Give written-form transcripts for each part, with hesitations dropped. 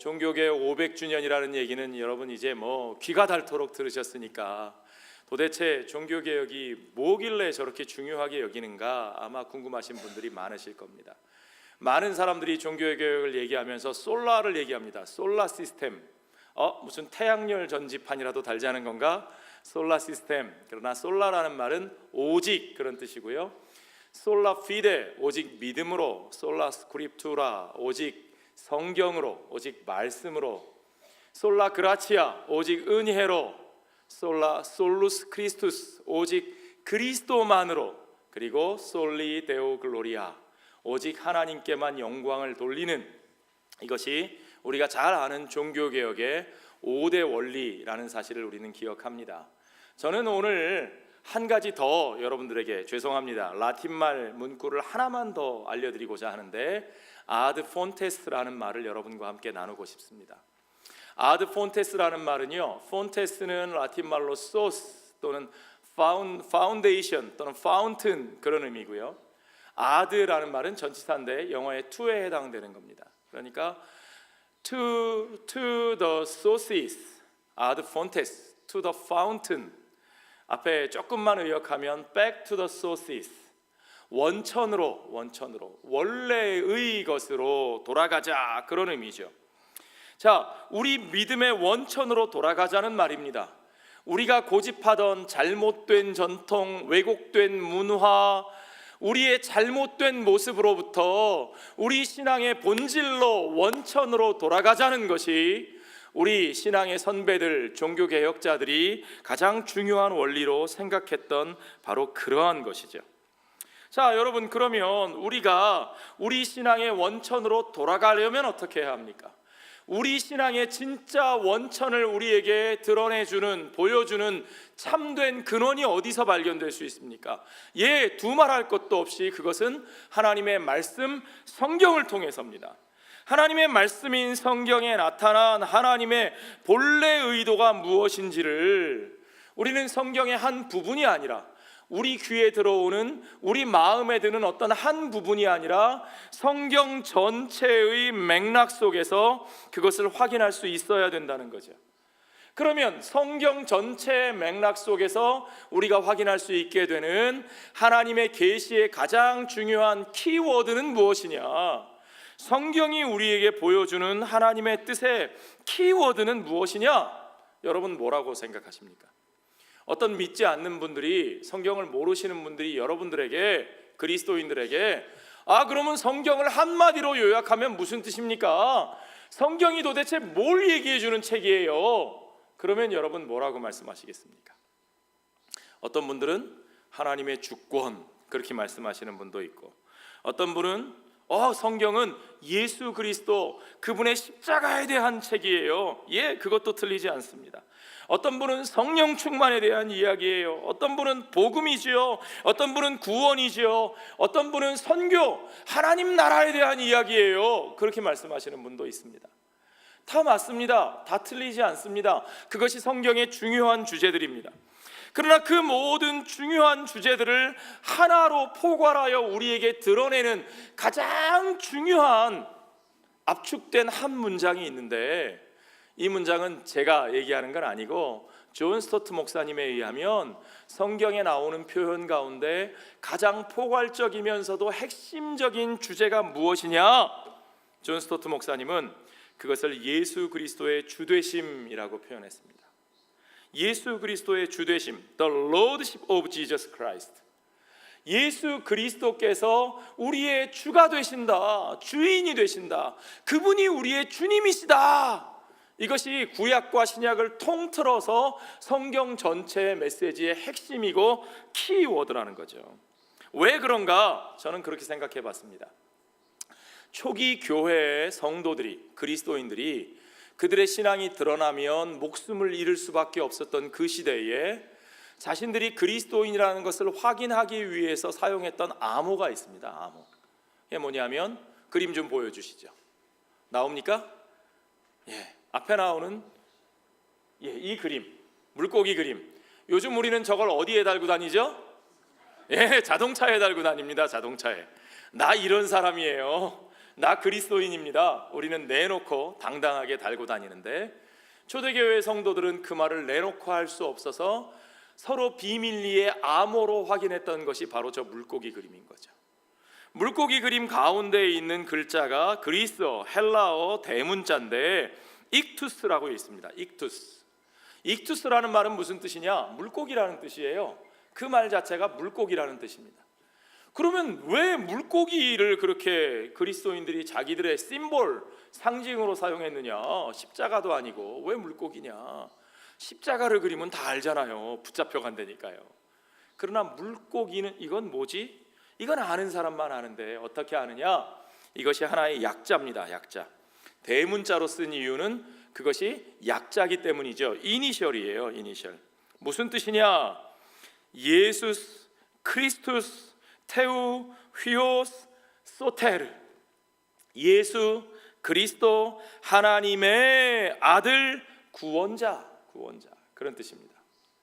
종교개혁 500주년이라는 얘기는 여러분 이제 귀가 닳도록 들으셨으니까 도대체 종교개혁이 뭐길래 저렇게 중요하게 여기는가 아마 궁금하신 분들이 많으실 겁니다. 많은 사람들이 종교개혁을 얘기하면서 솔라를 얘기합니다. 솔라 시스템. 무슨 태양열 전지판이라도 달자는 건가? 솔라 시스템. 그러나 솔라라는 말은 오직 그런 뜻이고요. 솔라 피데 오직 믿음으로, 솔라 스크립투라 오직 성경으로, 오직 말씀으로, 솔라 그라치아 오직 은혜로, 솔라 솔루스 크리스투스 오직 그리스도만으로, 그리고 솔리 데오 글로리아 오직 하나님께만 영광을 돌리는, 이것이 우리가 잘 아는 종교개혁의 5대 원리라는 사실을 우리는 기억합니다. 저는 오늘 한 가지 더 여러분들에게, 죄송합니다, 라틴말 문구를 하나만 더 알려드리고자 하는데 아드 폰테스라는 말을 여러분과 함께 나누고 싶습니다. 아드 폰테스라는 말은요, 폰테스는 라틴말로 소스 또는 파운데이션 또는 파운튼 그런 의미고요. 아드라는 말은 전치사인데 영어의 to에 해당되는 겁니다. 그러니까 to the sources, ad fontes, to the fountain. 앞에 조금만 의역하면 back to the sources, 원천으로 원래의 것으로 돌아가자, 그런 의미죠. 자, 우리 믿음의 원천으로 돌아가자는 말입니다. 우리가 고집하던 잘못된 전통, 왜곡된 문화, 우리의 잘못된 모습으로부터 우리 신앙의 본질로, 원천으로 돌아가자는 것이 우리 신앙의 선배들, 종교개혁자들이 가장 중요한 원리로 생각했던 바로 그러한 것이죠. 자, 여러분, 그러면 우리가 우리 신앙의 원천으로 돌아가려면 어떻게 해야 합니까? 우리 신앙의 진짜 원천을 우리에게 드러내주는, 보여주는 참된 근원이 어디서 발견될 수 있습니까? 두말할 것도 없이 그것은 하나님의 말씀, 성경을 통해서입니다. 하나님의 말씀인 성경에 나타난 하나님의 본래 의도가 무엇인지를 우리는 성경의 한 부분이 아니라, 우리 귀에 들어오는, 우리 마음에 드는 어떤 한 부분이 아니라 성경 전체의 맥락 속에서 그것을 확인할 수 있어야 된다는 거죠. 그러면 성경 전체의 맥락 속에서 우리가 확인할 수 있게 되는 하나님의 계시의 가장 중요한 키워드는 무엇이냐? 성경이 우리에게 보여주는 하나님의 뜻의 키워드는 무엇이냐? 여러분, 뭐라고 생각하십니까? 어떤 믿지 않는 분들이, 성경을 모르시는 분들이 여러분들에게, 그리스도인들에게 그러면 성경을 한마디로 요약하면 무슨 뜻입니까? 성경이 도대체 뭘 얘기해 주는 책이에요? 그러면 여러분 뭐라고 말씀하시겠습니까? 어떤 분들은 하나님의 주권, 그렇게 말씀하시는 분도 있고, 어떤 분은 성경은 예수 그리스도, 그분의 십자가에 대한 책이에요. 그것도 틀리지 않습니다. 어떤 분은 성령 충만에 대한 이야기예요. 어떤 분은 복음이지요. 어떤 분은 구원이지요. 어떤 분은 선교, 하나님 나라에 대한 이야기예요. 그렇게 말씀하시는 분도 있습니다. 다 맞습니다. 다 틀리지 않습니다. 그것이 성경의 중요한 주제들입니다. 그러나 그 모든 중요한 주제들을 하나로 포괄하여 우리에게 드러내는 가장 중요한 압축된 한 문장이 있는데, 이 문장은 제가 얘기하는 건 아니고 존 스토트 목사님에 의하면 성경에 나오는 표현 가운데 가장 포괄적이면서도 핵심적인 주제가 무엇이냐? 존 스토트 목사님은 그것을 예수 그리스도의 주되심이라고 표현했습니다. 예수 그리스도의 주되심, The Lordship of Jesus Christ. 예수 그리스도께서 우리의 주가 되신다, 주인이 되신다, 그분이 우리의 주님이시다. 이것이 구약과 신약을 통틀어서 성경 전체의 메시지의 핵심이고 키워드라는 거죠. 왜 그런가? 저는 그렇게 생각해 봤습니다. 초기 교회의 성도들이, 그리스도인들이 그들의 신앙이 드러나면 목숨을 잃을 수밖에 없었던 그 시대에 자신들이 그리스도인이라는 것을 확인하기 위해서 사용했던 암호가 있습니다. 암호. 이게 뭐냐면, 그림 좀 보여주시죠. 나옵니까? 앞에 나오는 이 그림, 물고기 그림. 요즘 우리는 저걸 어디에 달고 다니죠? 자동차에 달고 다닙니다. 자동차에. 나 이런 사람이에요. 나 그리스도인입니다. 우리는 내놓고 당당하게 달고 다니는데, 초대교회 성도들은 그 말을 내놓고 할 수 없어서 서로 비밀리에 암호로 확인했던 것이 바로 저 물고기 그림인 거죠. 물고기 그림 가운데에 있는 글자가 그리스어 헬라어 대문자인데 익투스라고 있습니다. 익투스라는 말은 무슨 뜻이냐? 물고기라는 뜻이에요. 그 말 자체가 물고기라는 뜻입니다. 그러면 왜 물고기를 그렇게 그리스도인들이 자기들의 심볼, 상징으로 사용했느냐? 십자가도 아니고 왜 물고기냐? 십자가를 그리면 다 알잖아요. 붙잡혀 간다니까요. 그러나 물고기는 이건 뭐지? 이건 아는 사람만 아는데 어떻게 아느냐? 이것이 하나의 약자입니다. 약자. 대문자로 쓴 이유는 그것이 약자기 때문이죠. 이니셜이에요. 이니셜. 무슨 뜻이냐? 예수스, 크리스투스, 테우, 휘오스, 소테르. 예수, 그리스도, 하나님의 아들, 구원자. 그런 뜻입니다.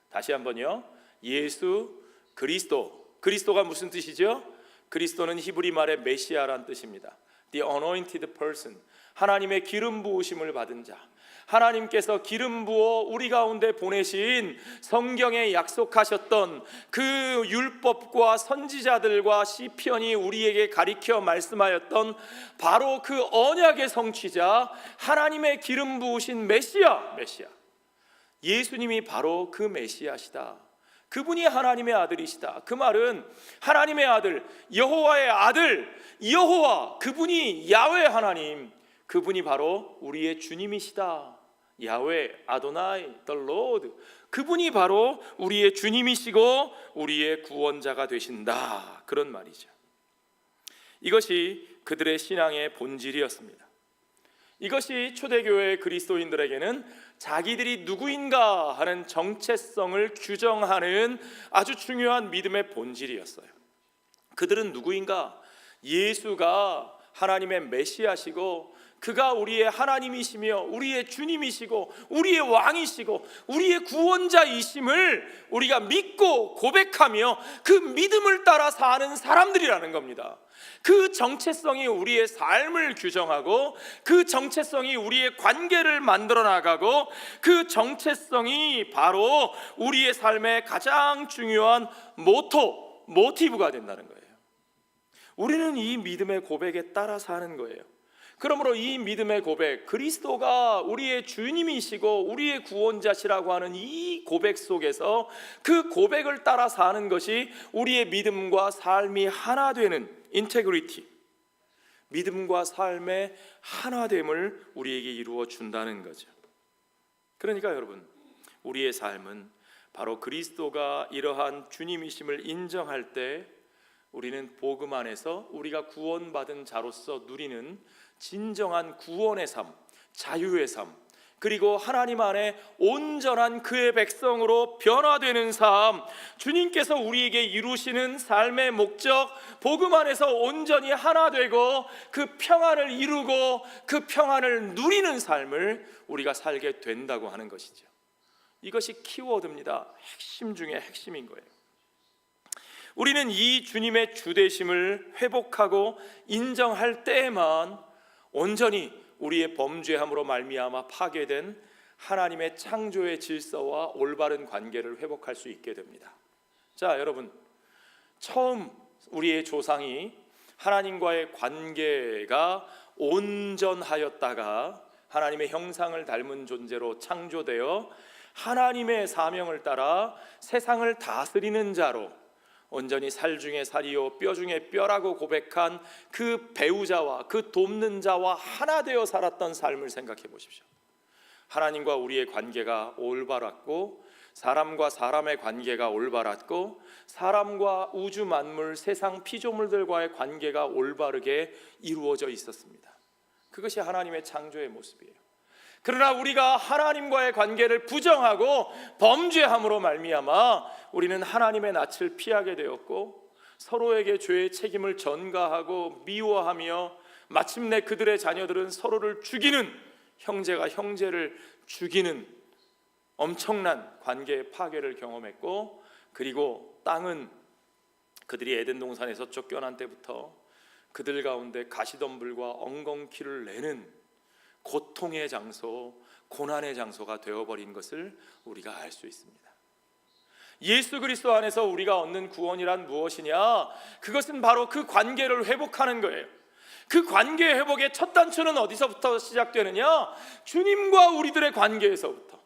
다시 한번요. 예수, 그리스도가 무슨 뜻이죠? 그리스도는 히브리 말의 메시아란 뜻입니다. The anointed person, 하나님의 기름 부으심을 받은 자. 하나님께서 기름 부어 우리 가운데 보내신, 성경에 약속하셨던 그 율법과 선지자들과 시편이 우리에게 가리켜 말씀하였던 바로 그 언약의 성취자, 하나님의 기름 부으신 메시아. 예수님이 바로 그 메시아시다. 그분이 하나님의 아들이시다. 그 말은 하나님의 아들, 여호와의 아들, 여호와, 그분이 야훼 하나님, 그분이 바로 우리의 주님이시다. 야훼, 아도나이, the Lord, 그분이 바로 우리의 주님이시고 우리의 구원자가 되신다. 그런 말이죠. 이것이 그들의 신앙의 본질이었습니다. 이것이 초대교회 그리스도인들에게는 자기들이 누구인가 하는 정체성을 규정하는 아주 중요한 믿음의 본질이었어요. 그들은 누구인가? 예수가 하나님의 메시아시고 그가 우리의 하나님이시며 우리의 주님이시고 우리의 왕이시고 우리의 구원자이심을 우리가 믿고 고백하며 그 믿음을 따라 사는 사람들이라는 겁니다. 그 정체성이 우리의 삶을 규정하고 그 정체성이 우리의 관계를 만들어 나가고 그 정체성이 바로 우리의 삶의 가장 중요한 모티브가 된다는 거예요. 우리는 이 믿음의 고백에 따라 사는 거예요. 그러므로 이 믿음의 고백, 그리스도가 우리의 주님이시고 우리의 구원자시라고 하는 이 고백 속에서 그 고백을 따라 사는 것이 우리의 믿음과 삶이 하나 되는 인테그리티, 믿음과 삶의 하나됨을 우리에게 이루어 준다는 거죠. 그러니까 여러분, 우리의 삶은 바로 그리스도가 이러한 주님이심을 인정할 때 우리는 복음 안에서 우리가 구원받은 자로서 누리는 진정한 구원의 삶, 자유의 삶, 그리고 하나님 안에 온전한 그의 백성으로 변화되는 삶, 주님께서 우리에게 이루시는 삶의 목적, 복음 안에서 온전히 하나 되고 그 평안을 이루고 그 평안을 누리는 삶을 우리가 살게 된다고 하는 것이죠. 이것이 키워드입니다. 핵심 중에 핵심인 거예요. 우리는 이 주님의 주되심을 회복하고 인정할 때에만 온전히 우리의 범죄함으로 말미암아 파괴된 하나님의 창조의 질서와 올바른 관계를 회복할 수 있게 됩니다. 자, 여러분, 처음 우리의 조상이 하나님과의 관계가 온전하였다가 하나님의 형상을 닮은 존재로 창조되어 하나님의 사명을 따라 세상을 다스리는 자로 온전히 살 중에 살이요 뼈 중에 뼈라고 고백한 그 배우자와 그 돕는 자와 하나 되어 살았던 삶을 생각해 보십시오. 하나님과 우리의 관계가 올바랐고 사람과 사람의 관계가 올바랐고 사람과 우주 만물 세상 피조물들과의 관계가 올바르게 이루어져 있었습니다. 그것이 하나님의 창조의 모습이에요. 그러나 우리가 하나님과의 관계를 부정하고 범죄함으로 말미암아 우리는 하나님의 낯을 피하게 되었고 서로에게 죄의 책임을 전가하고 미워하며 마침내 그들의 자녀들은 서로를 죽이는, 형제가 형제를 죽이는 엄청난 관계의 파괴를 경험했고, 그리고 땅은 그들이 에덴 동산에서 쫓겨난 때부터 그들 가운데 가시덤불과 엉겅퀴를 내는 고통의 장소, 고난의 장소가 되어버린 것을 우리가 알 수 있습니다. 예수 그리스도 안에서 우리가 얻는 구원이란 무엇이냐? 그것은 바로 그 관계를 회복하는 거예요. 그 관계 회복의 첫 단추는 어디서부터 시작되느냐? 주님과 우리들의 관계에서부터.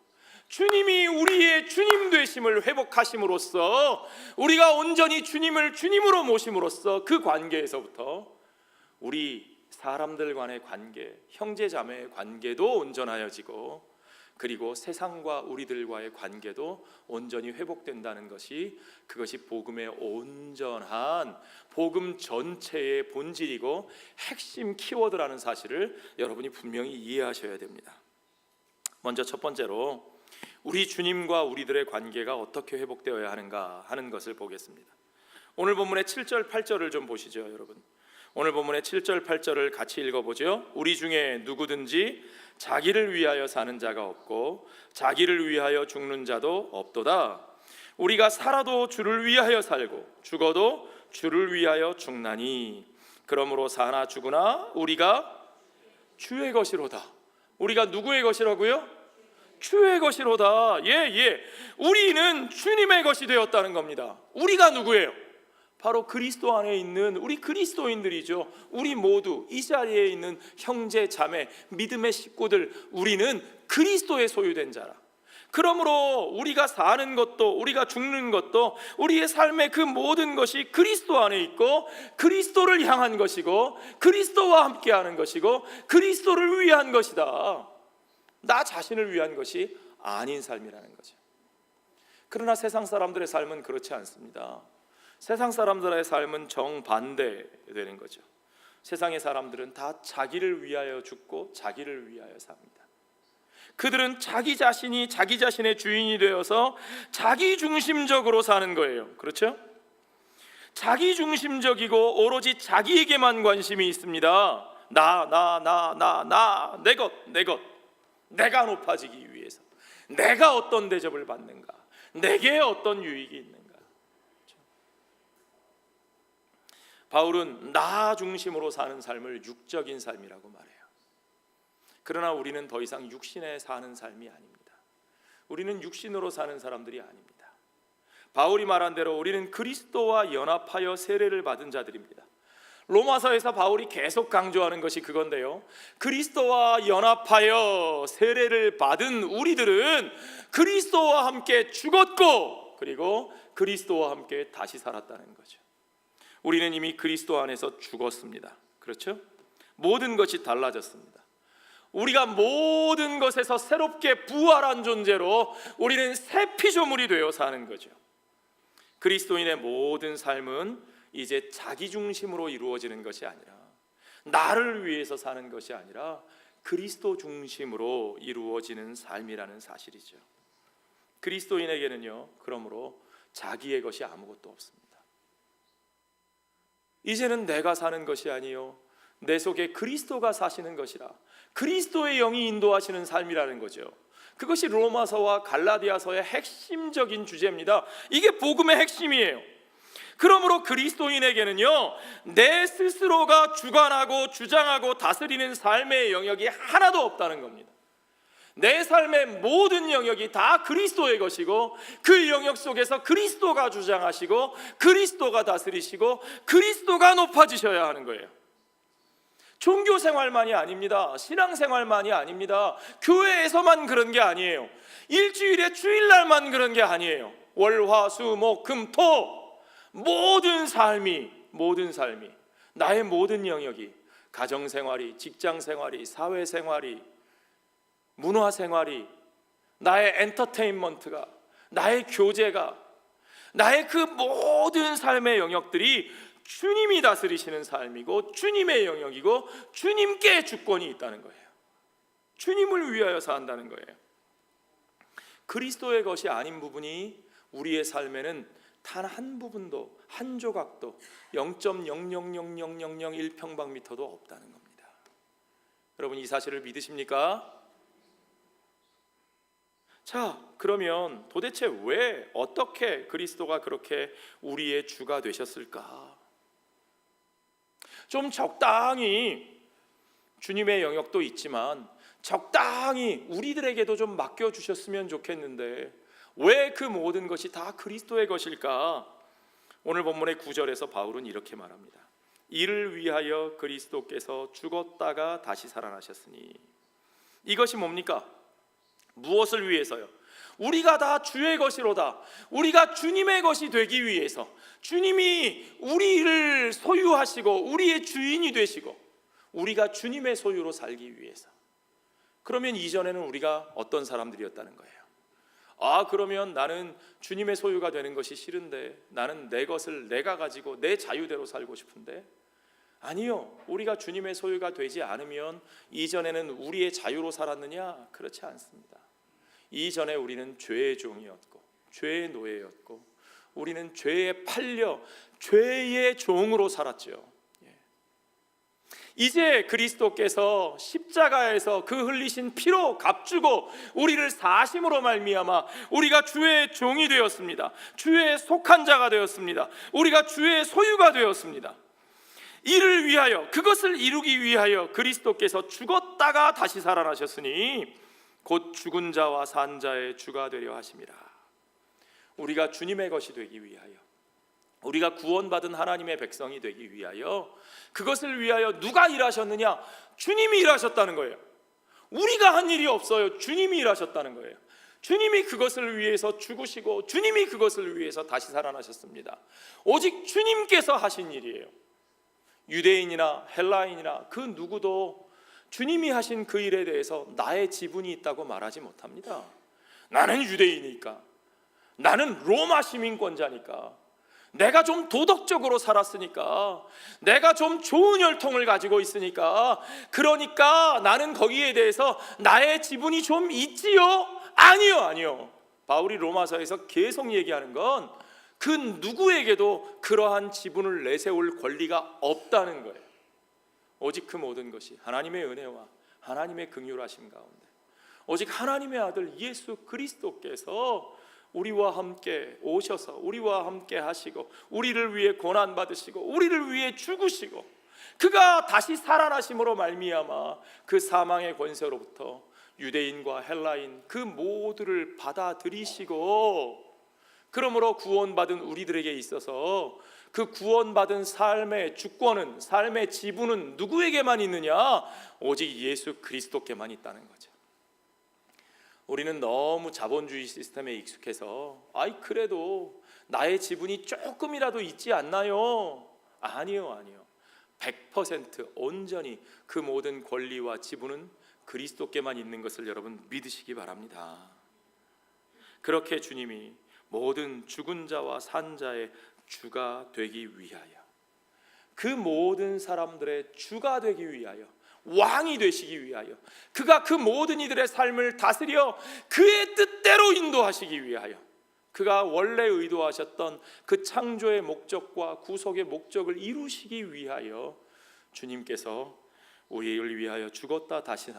주님이 우리의 주님 되심을 회복하심으로써, 우리가 온전히 주님을 주님으로 모심으로써 그 관계에서부터 우리 사람들 간의 관계, 형제 자매의 관계도 온전하여지고, 그리고 세상과 우리들과의 관계도 온전히 회복된다는 것이, 그것이 복음의 온전한, 복음 전체의 본질이고 핵심 키워드라는 사실을 여러분이 분명히 이해하셔야 됩니다. 먼저 첫 번째로 우리 주님과 우리들의 관계가 어떻게 회복되어야 하는가 하는 것을 보겠습니다. 오늘 본문의 7절 8절을 좀 보시죠, 여러분. 오늘 본문의 7절 8절을 같이 읽어보죠. 우리 중에 누구든지 자기를 위하여 사는 자가 없고 자기를 위하여 죽는 자도 없도다. 우리가 살아도 주를 위하여 살고 죽어도 주를 위하여 죽나니 그러므로 사나 죽으나 우리가 주의 것이로다. 우리가 누구의 것이라고요? 주의 것이로다. 우리는 주님의 것이 되었다는 겁니다. 우리가 누구예요? 바로 그리스도 안에 있는 우리 그리스도인들이죠. 우리 모두 이 자리에 있는 형제 자매, 믿음의 식구들, 우리는 그리스도의 소유된 자라. 그러므로 우리가 사는 것도, 우리가 죽는 것도, 우리의 삶의 그 모든 것이 그리스도 안에 있고 그리스도를 향한 것이고 그리스도와 함께하는 것이고 그리스도를 위한 것이다. 나 자신을 위한 것이 아닌 삶이라는 거죠. 그러나 세상 사람들의 삶은 그렇지 않습니다. 세상 사람들의 삶은 정반대되는 거죠. 세상의 사람들은 다 자기를 위하여 죽고 자기를 위하여 삽니다. 그들은 자기 자신이 자기 자신의 주인이 되어서 자기 중심적으로 사는 거예요. 그렇죠? 자기 중심적이고 오로지 자기에게만 관심이 있습니다. 내 것. 내가 높아지기 위해서, 내가 어떤 대접을 받는가, 내게 어떤 유익이 있는가. 그렇죠? 바울은 나 중심으로 사는 삶을 육적인 삶이라고 말해요. 그러나 우리는 더 이상 육신에 사는 삶이 아닙니다. 우리는 육신으로 사는 사람들이 아닙니다. 바울이 말한 대로 우리는 그리스도와 연합하여 세례를 받은 자들입니다. 로마서에서 바울이 계속 강조하는 것이 그건데요, 그리스도와 연합하여 세례를 받은 우리들은 그리스도와 함께 죽었고 그리고 그리스도와 함께 다시 살았다는 거죠. 우리는 이미 그리스도 안에서 죽었습니다. 그렇죠? 모든 것이 달라졌습니다. 우리가 모든 것에서 새롭게 부활한 존재로 우리는 새 피조물이 되어 사는 거죠. 그리스도인의 모든 삶은 이제 자기 중심으로 이루어지는 것이 아니라, 나를 위해서 사는 것이 아니라 그리스도 중심으로 이루어지는 삶이라는 사실이죠. 그리스도인에게는요, 그러므로 자기의 것이 아무것도 없습니다. 이제는 내가 사는 것이 아니요 내 속에 그리스도가 사시는 것이라, 그리스도의 영이 인도하시는 삶이라는 거죠. 그것이 로마서와 갈라디아서의 핵심적인 주제입니다. 이게 복음의 핵심이에요. 그러므로 그리스도인에게는요, 내 스스로가 주관하고 주장하고 다스리는 삶의 영역이 하나도 없다는 겁니다. 내 삶의 모든 영역이 다 그리스도의 것이고 그 영역 속에서 그리스도가 주장하시고 그리스도가 다스리시고 그리스도가 높아지셔야 하는 거예요. 종교 생활만이 아닙니다. 신앙 생활만이 아닙니다. 교회에서만 그런 게 아니에요. 일주일에 주일날만 그런 게 아니에요. 월, 화, 수, 목, 금, 토, 모든 삶이 나의 모든 영역이, 가정생활이, 직장생활이, 사회생활이, 문화생활이, 나의 엔터테인먼트가, 나의 교제가, 나의 그 모든 삶의 영역들이 주님이 다스리시는 삶이고 주님의 영역이고 주님께 주권이 있다는 거예요. 주님을 위하여 산다는 거예요. 그리스도의 것이 아닌 부분이 우리의 삶에는 단 한 부분도, 한 조각도, 0.0000001평방미터도 없다는 겁니다. 여러분, 이 사실을 믿으십니까? 자, 그러면 도대체 왜, 어떻게 그리스도가 그렇게 우리의 주가 되셨을까? 좀 적당히 주님의 영역도 있지만 적당히 우리들에게도 좀 맡겨주셨으면 좋겠는데 왜 그 모든 것이 다 그리스도의 것일까? 오늘 본문의 9절에서 바울은 이렇게 말합니다. 이를 위하여 그리스도께서 죽었다가 다시 살아나셨으니. 이것이 뭡니까? 무엇을 위해서요? 우리가 다 주의 것이로다. 우리가 주님의 것이 되기 위해서, 주님이 우리를 소유하시고 우리의 주인이 되시고 우리가 주님의 소유로 살기 위해서. 그러면 이전에는 우리가 어떤 사람들이었다는 거예요? 그러면 나는 주님의 소유가 되는 것이 싫은데, 나는 내 것을 내가 가지고 내 자유대로 살고 싶은데. 아니요, 우리가 주님의 소유가 되지 않으면 이전에는 우리의 자유로 살았느냐? 그렇지 않습니다. 이전에 우리는 죄의 종이었고 죄의 노예였고 우리는 죄에 팔려 죄의 종으로 살았죠. 이제 그리스도께서 십자가에서 그 흘리신 피로 값주고 우리를 사심으로 말미암아 우리가 주의 종이 되었습니다. 주의 속한 자가 되었습니다. 우리가 주의 소유가 되었습니다. 이를 위하여, 그것을 이루기 위하여 그리스도께서 죽었다가 다시 살아나셨으니 곧 죽은 자와 산 자의 주가 되려 하심이라. 우리가 주님의 것이 되기 위하여, 우리가 구원받은 하나님의 백성이 되기 위하여, 그것을 위하여 누가 일하셨느냐? 주님이 일하셨다는 거예요. 우리가 한 일이 없어요. 주님이 일하셨다는 거예요. 주님이 그것을 위해서 죽으시고 주님이 그것을 위해서 다시 살아나셨습니다. 오직 주님께서 하신 일이에요. 유대인이나 헬라인이나 그 누구도 주님이 하신 그 일에 대해서 나의 지분이 있다고 말하지 못합니다. 나는 유대인이니까, 나는 로마 시민권자니까, 내가 좀 도덕적으로 살았으니까, 내가 좀 좋은 혈통을 가지고 있으니까, 그러니까 나는 거기에 대해서 나의 지분이 좀 있지요? 아니요. 바울이 로마서에서 계속 얘기하는 건 그 누구에게도 그러한 지분을 내세울 권리가 없다는 거예요. 오직 그 모든 것이 하나님의 은혜와 하나님의 긍휼하심 가운데, 오직 하나님의 아들 예수 그리스도께서 우리와 함께 오셔서 우리와 함께 하시고 우리를 위해 고난 받으시고 우리를 위해 죽으시고 그가 다시 살아나심으로 말미암아 그 사망의 권세로부터 유대인과 헬라인 그 모두를 받아들이시고, 그러므로 구원받은 우리들에게 있어서 그 구원받은 삶의 주권은, 삶의 지분은 누구에게만 있느냐? 오직 예수 그리스도께만 있다는 거죠. 우리는 너무 자본주의 시스템에 익숙해서 그래도 나의 지분이 조금이라도 있지 않나요? 아니요. 100% 온전히 그 모든 권리와 지분은 그리스도께만 있는 것을 여러분 믿으시기 바랍니다. 그렇게 주님이 모든 죽은 자와 산 자의 주가 되기 위하여, 그 모든 사람들의 주가 되기 위하여, 왕이 되시기 위하여, 그가 그 모든 이들의 삶을 다스려 그의 뜻대로 인도하시기 위하여, 그가 원래 의도하셨던 그 창조의 목적과 구속의 목적을 이루시기 위하여 주님께서 우리를 위하여 죽었다 다시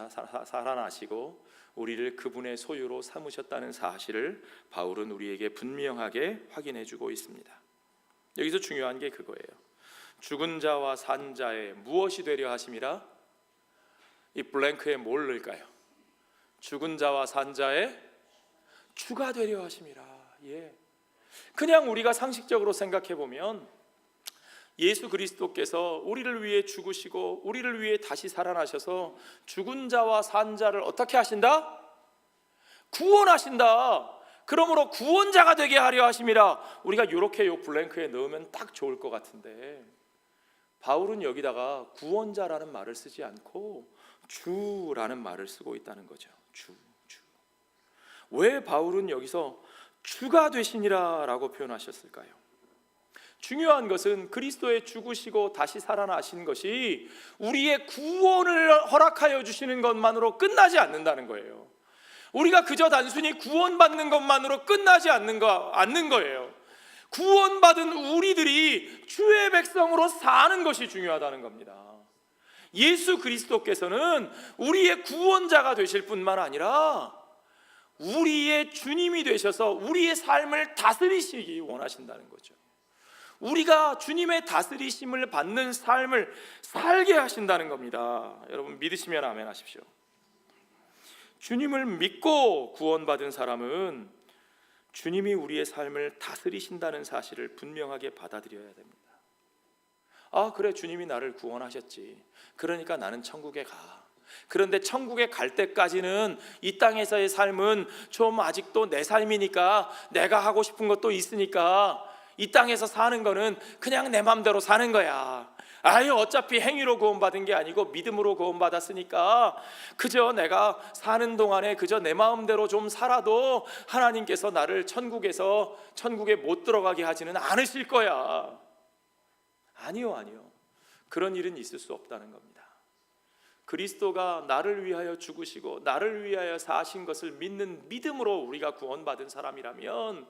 살아나시고 우리를 그분의 소유로 삼으셨다는 사실을 바울은 우리에게 분명하게 확인해 주고 있습니다. 여기서 중요한 게 그거예요. 죽은 자와 산 자의 무엇이 되려 하심이라? 이 블랭크에 뭘 넣을까요? 죽은 자와 산 자의 주가 되려 하심이라. 그냥 우리가 상식적으로 생각해 보면 예수 그리스도께서 우리를 위해 죽으시고 우리를 위해 다시 살아나셔서 죽은 자와 산 자를 어떻게 하신다? 구원하신다. 그러므로 구원자가 되게 하려 하심이라. 우리가 이렇게 요 블랭크에 넣으면 딱 좋을 것 같은데, 바울은 여기다가 구원자라는 말을 쓰지 않고 주라는 말을 쓰고 있다는 거죠. 주. 왜 바울은 여기서 주가 되시니라 라고 표현하셨을까요? 중요한 것은 그리스도의 죽으시고 다시 살아나신 것이 우리의 구원을 허락하여 주시는 것만으로 끝나지 않는다는 거예요. 우리가 그저 단순히 구원받는 것만으로 끝나지 않는 거예요. 구원받은 우리들이 주의 백성으로 사는 것이 중요하다는 겁니다. 예수 그리스도께서는 우리의 구원자가 되실 뿐만 아니라 우리의 주님이 되셔서 우리의 삶을 다스리시기 원하신다는 거죠. 우리가 주님의 다스리심을 받는 삶을 살게 하신다는 겁니다. 여러분 믿으시면 아멘 하십시오. 주님을 믿고 구원받은 사람은 주님이 우리의 삶을 다스리신다는 사실을 분명하게 받아들여야 됩니다. 아, 그래, 주님이 나를 구원하셨지. 그러니까 나는 천국에 가. 그런데 천국에 갈 때까지는 이 땅에서의 삶은 좀 아직도 내 삶이니까, 내가 하고 싶은 것도 있으니까 이 땅에서 사는 거는 그냥 내 맘대로 사는 거야. 아유, 어차피 행위로 구원받은 게 아니고 믿음으로 구원받았으니까 그저 내가 사는 동안에 그저 내 마음대로 좀 살아도 하나님께서 나를 천국에 못 들어가게 하지는 않으실 거야. 아니요. 그런 일은 있을 수 없다는 겁니다. 그리스도가 나를 위하여 죽으시고 나를 위하여 사신 것을 믿는 믿음으로 우리가 구원받은 사람이라면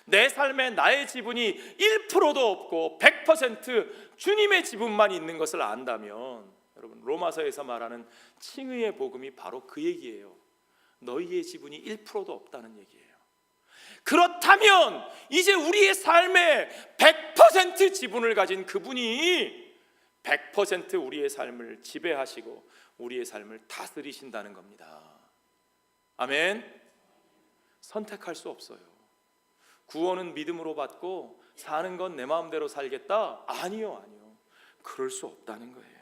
내 삶에 나의 지분이 1%도 없고 100% 주님의 지분만 있는 것을 안다면, 여러분 로마서에서 말하는 칭의의 복음이 바로 그 얘기예요. 너희의 지분이 1%도 없다는 얘기예요. 그렇다면 이제 우리의 삶에 100% 지분을 가진 그분이 100% 우리의 삶을 지배하시고 우리의 삶을 다스리신다는 겁니다. 아멘. 선택할 수 없어요. 구원은 믿음으로 받고 사는 건 내 마음대로 살겠다? 아니요. 그럴 수 없다는 거예요.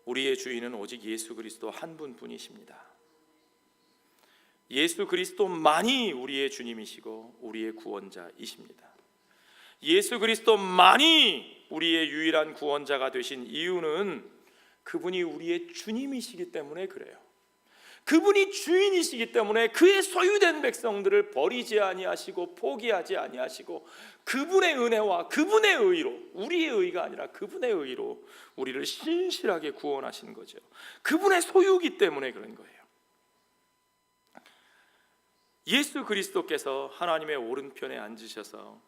우리의 주인은 오직 예수 그리스도 한 분뿐이십니다. 예수 그리스도만이 우리의 주님이시고 우리의 구원자이십니다. 예수 그리스도만이 우리의 유일한 구원자가 되신 이유는 그분이 우리의 주님이시기 때문에 그래요. 그분이 주인이시기 때문에 그의 소유된 백성들을 버리지 아니하시고 포기하지 아니하시고 그분의 은혜와 그분의 의로, 우리의 의가 아니라 그분의 의로 우리를 신실하게 구원하신 거죠. 그분의 소유이기 때문에 그런 거예요. 예수 그리스도께서 하나님의 오른편에 앉으셔서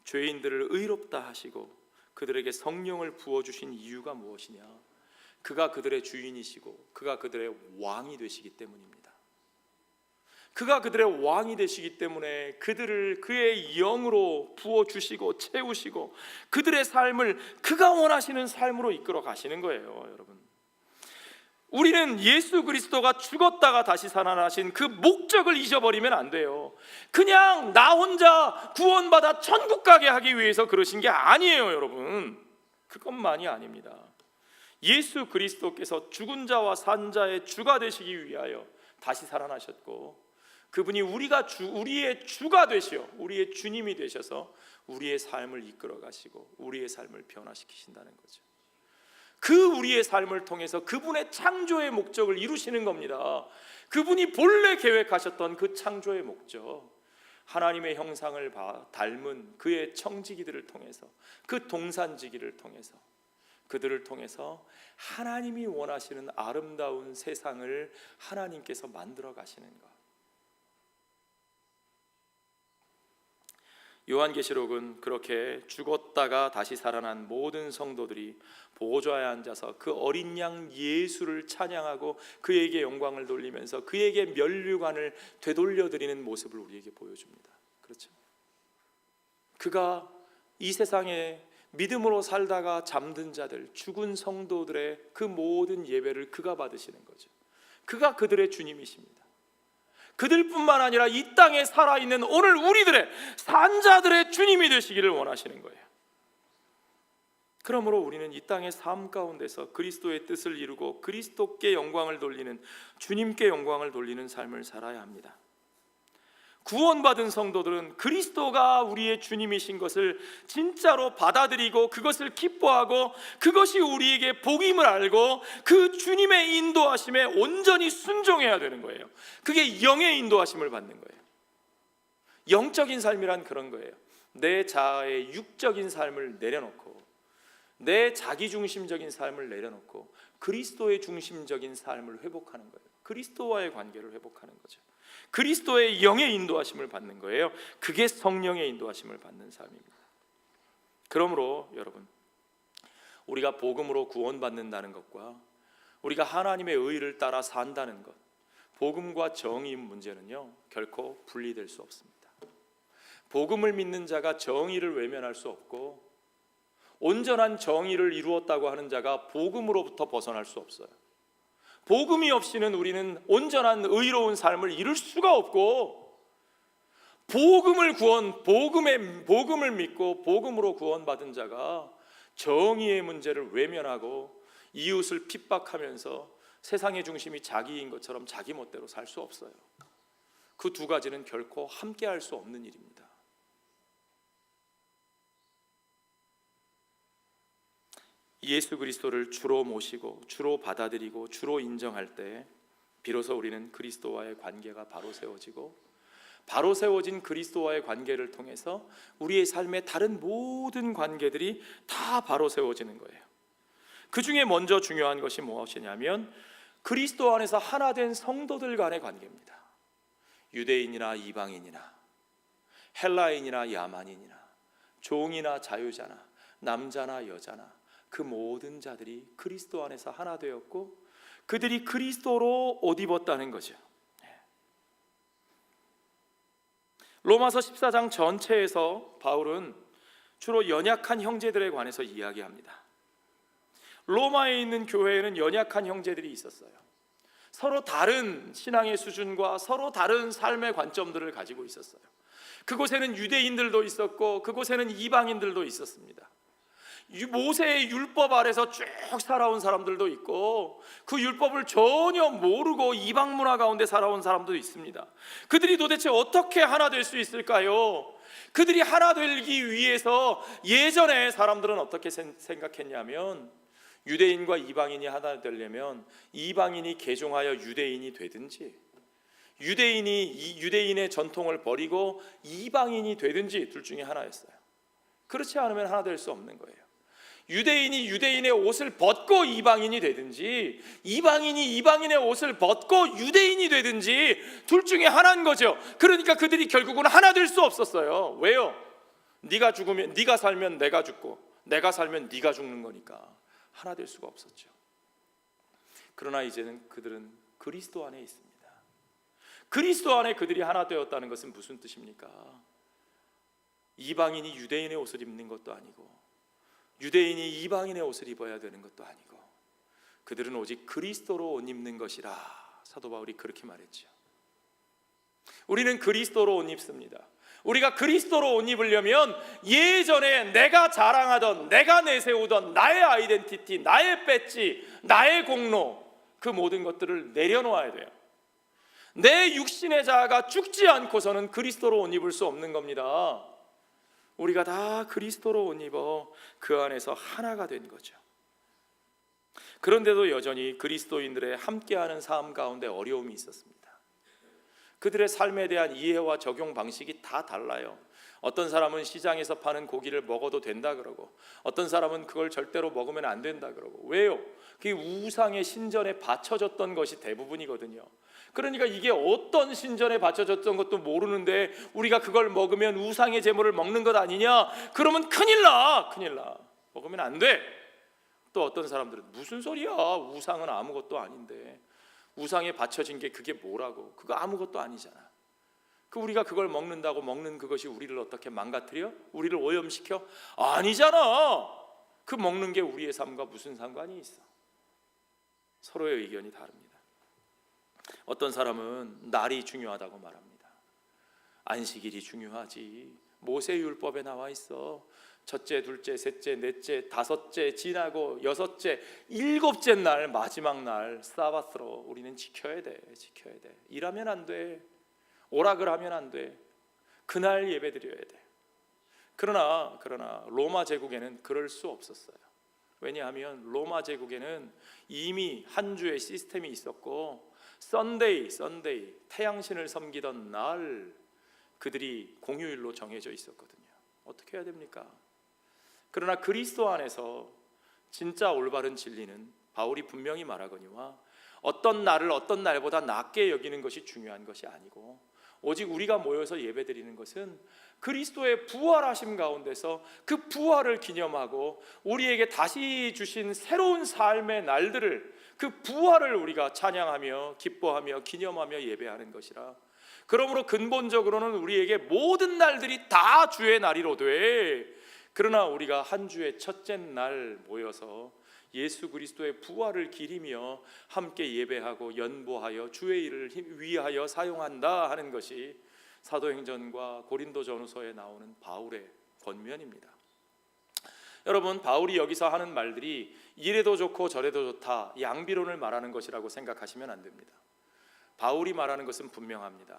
죄인들을 의롭다 하시고 그들에게 성령을 부어주신 이유가 무엇이냐? 그가 그들의 주인이시고 그가 그들의 왕이 되시기 때문입니다. 그가 그들의 왕이 되시기 때문에 그들을 그의 영으로 부어주시고 채우시고 그들의 삶을 그가 원하시는 삶으로 이끌어 가시는 거예요. 여러분, 우리는 예수 그리스도가 죽었다가 다시 살아나신 그 목적을 잊어버리면 안 돼요. 그냥 나 혼자 구원받아 천국 가게 하기 위해서 그러신 게 아니에요. 여러분, 그것만이 아닙니다. 예수 그리스도께서 죽은 자와 산 자의 주가 되시기 위하여 다시 살아나셨고 그분이 우리의 주가 되시어 우리의 주님이 되셔서 우리의 삶을 이끌어 가시고 우리의 삶을 변화시키신다는 거죠. 그 우리의 삶을 통해서 그분의 창조의 목적을 이루시는 겁니다. 그분이 본래 계획하셨던 그 창조의 목적, 하나님의 형상을 닮은 그의 청지기들을 통해서, 그 동산지기를 통해서, 그들을 통해서 하나님이 원하시는 아름다운 세상을 하나님께서 만들어 가시는 것. 요한계시록은 그렇게 죽었다가 다시 살아난 모든 성도들이 보좌에 앉아서 그 어린 양 예수를 찬양하고 그에게 영광을 돌리면서 그에게 면류관을 되돌려 드리는 모습을 우리에게 보여줍니다. 그렇죠? 그가 이 세상에 믿음으로 살다가 잠든 자들, 죽은 성도들의 그 모든 예배를 그가 받으시는 거죠. 그가 그들의 주님이십니다. 그들뿐만 아니라 이 땅에 살아있는 오늘 우리들의 산자들의 주님이 되시기를 원하시는 거예요. 그러므로 우리는 이 땅의 삶 가운데서 그리스도의 뜻을 이루고 그리스도께 영광을 돌리는, 주님께 영광을 돌리는 삶을 살아야 합니다. 구원받은 성도들은 그리스도가 우리의 주님이신 것을 진짜로 받아들이고 그것을 기뻐하고 그것이 우리에게 복임을 알고 그 주님의 인도하심에 온전히 순종해야 되는 거예요. 그게 영의 인도하심을 받는 거예요. 영적인 삶이란 그런 거예요. 내 자아의 육적인 삶을 내려놓고 내 자기중심적인 삶을 내려놓고 그리스도의 중심적인 삶을 회복하는 거예요. 그리스도와의 관계를 회복하는 거죠. 그리스도의 영의 인도하심을 받는 거예요. 그게 성령의 인도하심을 받는 삶입니다. 그러므로 여러분, 우리가 복음으로 구원받는다는 것과 우리가 하나님의 의를 따라 산다는 것, 복음과 정의 문제는요 결코 분리될 수 없습니다. 복음을 믿는 자가 정의를 외면할 수 없고, 온전한 정의를 이루었다고 하는 자가 복음으로부터 벗어날 수 없어요. 복음이 없이는 우리는 온전한 의로운 삶을 이룰 수가 없고, 복음을 믿고 복음으로 구원받은 자가 정의의 문제를 외면하고 이웃을 핍박하면서 세상의 중심이 자기인 것처럼 자기 멋대로 살 수 없어요. 그 두 가지는 결코 함께 할 수 없는 일입니다. 예수 그리스도를 주로 모시고 주로 받아들이고 주로 인정할 때 비로소 우리는 그리스도와의 관계가 바로 세워지고, 바로 세워진 그리스도와의 관계를 통해서 우리의 삶의 다른 모든 관계들이 다 바로 세워지는 거예요. 그 중에 먼저 중요한 것이 무엇이냐면 그리스도 안에서 하나 된 성도들 간의 관계입니다. 유대인이나 이방인이나 헬라인이나 야만인이나 종이나 자유자나 남자나 여자나 그 모든 자들이 그리스도 안에서 하나 되었고, 그들이 그리스도로 옷 입었다는 거죠. 로마서 14장 전체에서 바울은 주로 연약한 형제들에 관해서 이야기합니다. 로마에 있는 교회에는 연약한 형제들이 있었어요. 서로 다른 신앙의 수준과 서로 다른 삶의 관점들을 가지고 있었어요. 그곳에는 유대인들도 있었고 그곳에는 이방인들도 있었습니다. 모세의 율법 아래서 쭉 살아온 사람들도 있고, 그 율법을 전혀 모르고 이방 문화 가운데 살아온 사람도 있습니다. 그들이 도대체 어떻게 하나 될 수 있을까요? 그들이 하나 되기 위해서 예전에 사람들은 어떻게 생각했냐면, 유대인과 이방인이 하나 되려면 이방인이 개종하여 유대인이 되든지, 유대인이 유대인의 전통을 버리고 이방인이 되든지 둘 중에 하나였어요. 그렇지 않으면 하나 될 수 없는 거예요. 유대인이 유대인의 옷을 벗고 이방인이 되든지, 이방인이 이방인의 옷을 벗고 유대인이 되든지 둘 중에 하나인 거죠. 그러니까 그들이 결국은 하나 될 수 없었어요. 왜요? 네가 죽으면, 네가 살면 내가 죽고 내가 살면 네가 죽는 거니까 하나 될 수가 없었죠. 그러나 이제는 그들은 그리스도 안에 있습니다. 그리스도 안에 그들이 하나 되었다는 것은 무슨 뜻입니까? 이방인이 유대인의 옷을 입는 것도 아니고 유대인이 이방인의 옷을 입어야 되는 것도 아니고, 그들은 오직 그리스도로 옷 입는 것이라 사도 바울이 그렇게 말했죠. 우리는 그리스도로 옷 입습니다. 우리가 그리스도로 옷 입으려면 예전에 내가 자랑하던, 내가 내세우던 나의 아이덴티티, 나의 배지, 나의 공로, 그 모든 것들을 내려놓아야 돼요. 내 육신의 자아가 죽지 않고서는 그리스도로 옷 입을 수 없는 겁니다. 우리가 다 그리스도로 옷 입어 그 안에서 하나가 된 거죠. 그런데도 여전히 그리스도인들의 함께하는 삶 가운데 어려움이 있었습니다. 그들의 삶에 대한 이해와 적용 방식이 다 달라요. 어떤 사람은 시장에서 파는 고기를 먹어도 된다 그러고, 어떤 사람은 그걸 절대로 먹으면 안 된다 그러고. 왜요? 그게 우상의 신전에 바쳐졌던 것이 대부분이거든요. 그러니까 이게 어떤 신전에 바쳐졌던 것도 모르는데 우리가 그걸 먹으면 우상의 제물을 먹는 것 아니냐? 그러면 큰일 나. 먹으면 안 돼. 또 어떤 사람들은 무슨 소리야? 우상은 아무것도 아닌데, 우상에 바쳐진 게 그게 뭐라고? 그거 아무것도 아니잖아. 우리가 그걸 먹는다고 먹는 그것이 우리를 어떻게 망가뜨려? 우리를 오염시켜? 아니잖아. 그 먹는 게 우리의 삶과 무슨 상관이 있어? 서로의 의견이 다릅니다. 어떤 사람은 날이 중요하다고 말합니다. 안식일이 중요하지. 모세율법에 나와 있어. 첫째, 둘째, 셋째, 넷째, 다섯째 지나고 여섯째, 일곱째 날, 마지막 날 사바스로 우리는 지켜야 돼. 일하면 안 돼. 오락을 하면 안 돼. 그날 예배드려야 돼. 그러나 로마 제국에는 그럴 수 없었어요. 왜냐하면 로마 제국에는 이미 한 주의 시스템이 있었고, 선데이 태양신을 섬기던 날 그들이 공휴일로 정해져 있었거든요. 어떻게 해야 됩니까? 그러나 그리스도 안에서 진짜 올바른 진리는 바울이 분명히 말하거니와 어떤 날을 어떤 날보다 낮게 여기는 것이 중요한 것이 아니고, 오직 우리가 모여서 예배드리는 것은 그리스도의 부활하심 가운데서 그 부활을 기념하고 우리에게 다시 주신 새로운 삶의 날들을, 그 부활을 우리가 찬양하며 기뻐하며 기념하며 예배하는 것이라. 그러므로 근본적으로는 우리에게 모든 날들이 다 주의 날이로되, 그러나 우리가 한 주의 첫째 날 모여서 예수 그리스도의 부활을 기리며 함께 예배하고 연보하여 주의 일을 위하여 사용한다 하는 것이 사도행전과 고린도전후서에 나오는 바울의 권면입니다. 여러분, 바울이 여기서 하는 말들이 이래도 좋고 저래도 좋다, 양비론을 말하는 것이라고 생각하시면 안 됩니다. 바울이 말하는 것은 분명합니다.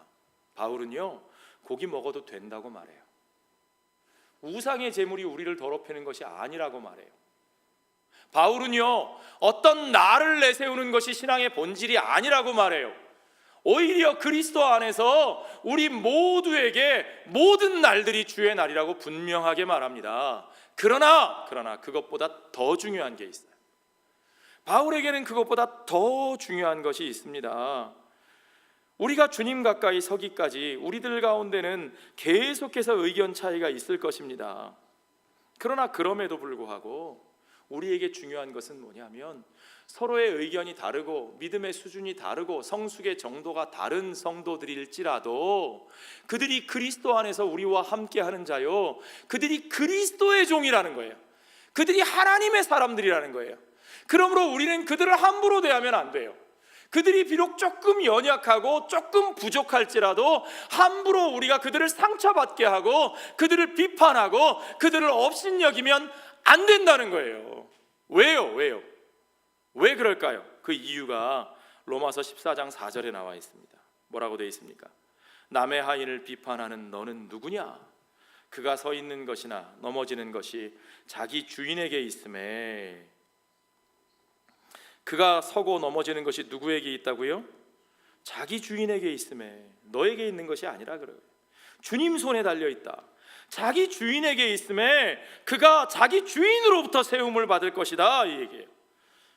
바울은요, 고기 먹어도 된다고 말해요. 우상의 제물이 우리를 더럽히는 것이 아니라고 말해요. 바울은요, 어떤 나를 내세우는 것이 신앙의 본질이 아니라고 말해요. 오히려 그리스도 안에서 우리 모두에게 모든 날들이 주의 날이라고 분명하게 말합니다. 그러나 그것보다 더 중요한 게 있어요. 바울에게는 그것보다 더 중요한 것이 있습니다. 우리가 주님 가까이 서기까지 우리들 가운데는 계속해서 의견 차이가 있을 것입니다. 그러나 그럼에도 불구하고 우리에게 중요한 것은 뭐냐면, 서로의 의견이 다르고 믿음의 수준이 다르고 성숙의 정도가 다른 성도들일지라도 그들이 그리스도 안에서 우리와 함께하는 자요, 그들이 그리스도의 종이라는 거예요. 그들이 하나님의 사람들이라는 거예요. 그러므로 우리는 그들을 함부로 대하면 안 돼요. 그들이 비록 조금 연약하고 조금 부족할지라도 함부로 우리가 그들을 상처받게 하고 그들을 비판하고 그들을 업신여기면 안 된다는 거예요. 왜요? 왜 그럴까요? 그 이유가 로마서 14장 4절에 나와 있습니다. 뭐라고 되어 있습니까? 남의 하인을 비판하는 너는 누구냐? 그가 서 있는 것이나 넘어지는 것이 자기 주인에게 있음에. 그가 서고 넘어지는 것이 누구에게 있다고요? 자기 주인에게 있음에. 너에게 있는 것이 아니라 그래요. 주님 손에 달려 있다. 자기 주인에게 있음에 그가 자기 주인으로부터 세움을 받을 것이다, 이 얘기예요.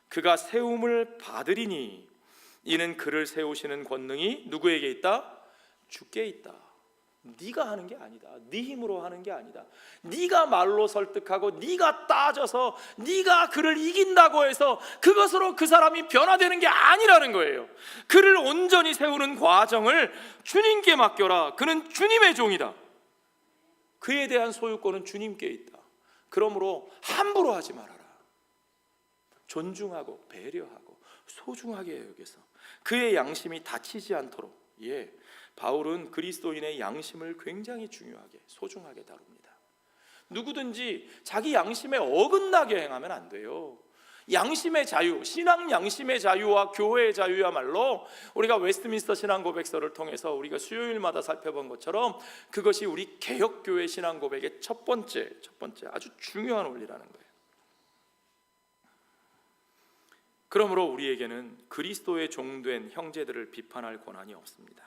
그가 세움을 받으리니 이는 그를 세우시는 권능이 누구에게 있다? 주께 있다. 네가 하는 게 아니다. 네 힘으로 하는 게 아니다. 네가 말로 설득하고 네가 따져서 네가 그를 이긴다고 해서 그것으로 그 사람이 변화되는 게 아니라는 거예요. 그를 온전히 세우는 과정을 주님께 맡겨라. 그는 주님의 종이다. 그에 대한 소유권은 주님께 있다. 그러므로 함부로 하지 말아라. 존중하고 배려하고 소중하게 여겨서 그의 양심이 다치지 않도록. 바울은 그리스도인의 양심을 굉장히 중요하게 소중하게 다룹니다. 누구든지 자기 양심에 어긋나게 행하면 안 돼요. 양심의 자유, 신앙 양심의 자유와 교회의 자유야말로 우리가 웨스트민스터 신앙 고백서를 통해서 우리가 수요일마다 살펴본 것처럼 그것이 우리 개혁교회 신앙 고백의 첫 번째 아주 중요한 원리라는 거예요. 그러므로 우리에게는 그리스도의 종된 형제들을 비판할 권한이 없습니다.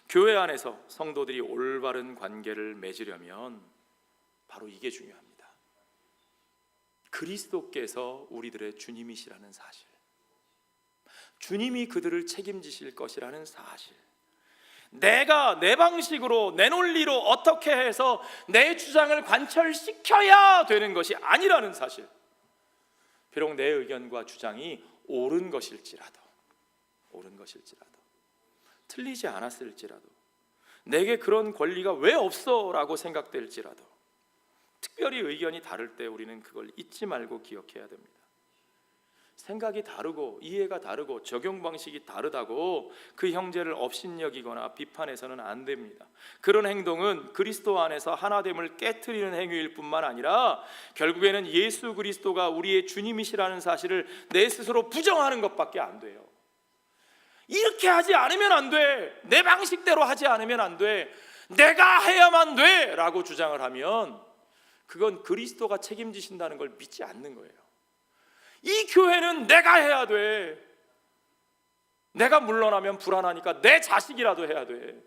교회 안에서 성도들이 올바른 관계를 맺으려면 바로 이게 중요합니다. 그리스도께서 우리들의 주님이시라는 사실, 주님이 그들을 책임지실 것이라는 사실, 내가 내 방식으로 내 논리로 어떻게 해서 내 주장을 관철시켜야 되는 것이 아니라는 사실, 비록 내 의견과 주장이 옳은 것일지라도 틀리지 않았을지라도 내게 그런 권리가 왜 없어? 라고 생각될지라도 특별히 의견이 다를 때 우리는 그걸 잊지 말고 기억해야 됩니다. 생각이 다르고 이해가 다르고 적용 방식이 다르다고 그 형제를 업신여기거나 비판해서는 안 됩니다. 그런 행동은 그리스도 안에서 하나됨을 깨트리는 행위일 뿐만 아니라 결국에는 예수 그리스도가 우리의 주님이시라는 사실을 내 스스로 부정하는 것밖에 안 돼요. 이렇게 하지 않으면 안 돼, 내 방식대로 하지 않으면 안 돼, 내가 해야만 돼 라고 주장을 하면 그건 그리스도가 책임지신다는 걸 믿지 않는 거예요. 이 교회는 내가 해야 돼, 내가 물러나면 불안하니까 내 자식이라도 해야 돼.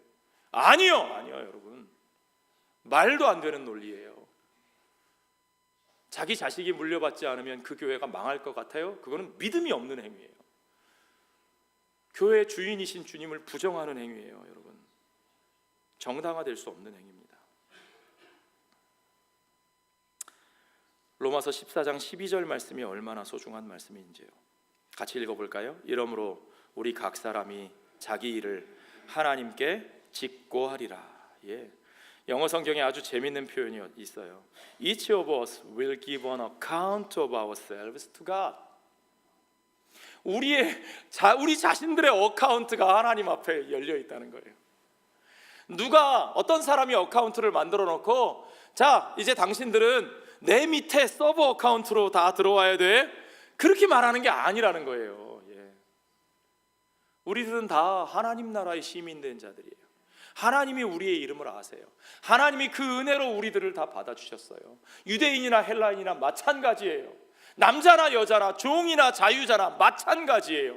아니요 여러분, 말도 안 되는 논리예요. 자기 자식이 물려받지 않으면 그 교회가 망할 것 같아요? 그거는 믿음이 없는 행위예요. 교회의 주인이신 주님을 부정하는 행위예요. 여러분, 정당화될 수 없는 행위입니다. 로마서 14장 12절 말씀이 얼마나 소중한 말씀인지요. 같이 읽어볼까요? 이러므로 우리 각 사람이 자기 일을 하나님께 직고하리라. 예. 영어 성경에 아주 재밌는 표현이 있어요. Each of us will give an account of ourselves to God. 우리 자신들의 어카운트가 하나님 앞에 열려 있다는 거예요. 누가 어떤 사람이 어카운트를 만들어 놓고 자 이제 당신들은 내 밑에 서버 어카운트로 다 들어와야 돼, 그렇게 말하는 게 아니라는 거예요. 예. 우리들은 다 하나님 나라의 시민된 자들이에요. 하나님이 우리의 이름을 아세요. 하나님이 그 은혜로 우리들을 다 받아주셨어요. 유대인이나 헬라인이나 마찬가지예요. 남자나 여자나 종이나 자유자나 마찬가지예요.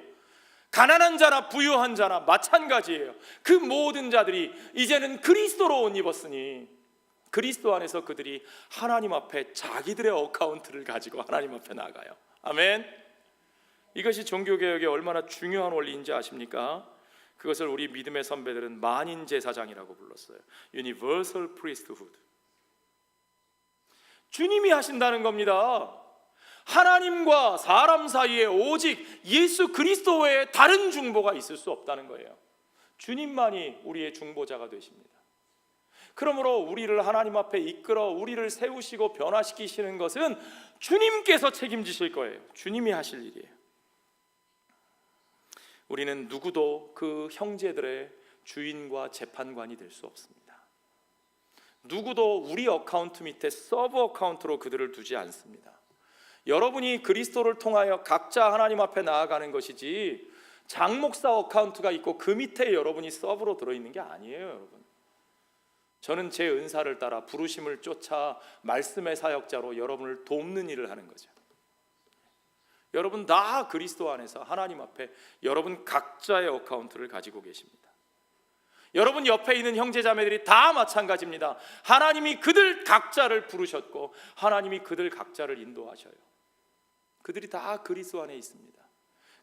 가난한 자나 부유한 자나 마찬가지예요. 그 모든 자들이 이제는 그리스도로 옷 입었으니 그리스도 안에서 그들이 하나님 앞에 자기들의 어카운트를 가지고 하나님 앞에 나가요. 아멘. 이것이 종교개혁의 얼마나 중요한 원리인지 아십니까? 그것을 우리 믿음의 선배들은 만인제사장이라고 불렀어요. Universal Priesthood. 주님이 하신다는 겁니다. 하나님과 사람 사이에 오직 예수 그리스도 외에 다른 중보가 있을 수 없다는 거예요. 주님만이 우리의 중보자가 되십니다. 그러므로 우리를 하나님 앞에 이끌어 우리를 세우시고 변화시키시는 것은 주님께서 책임지실 거예요. 주님이 하실 일이에요. 우리는 누구도 그 형제들의 주인과 재판관이 될 수 없습니다. 누구도 우리 어카운트 밑에 서버 어카운트로 그들을 두지 않습니다. 여러분이 그리스도를 통하여 각자 하나님 앞에 나아가는 것이지 장목사 어카운트가 있고 그 밑에 여러분이 서버로 들어있는 게 아니에요. 여러분, 저는 제 은사를 따라 부르심을 쫓아 말씀의 사역자로 여러분을 돕는 일을 하는 거죠. 여러분 다 그리스도 안에서 하나님 앞에 여러분 각자의 어카운트를 가지고 계십니다. 여러분 옆에 있는 형제자매들이 다 마찬가지입니다. 하나님이 그들 각자를 부르셨고 하나님이 그들 각자를 인도하셔요. 그들이 다 그리스도 안에 있습니다.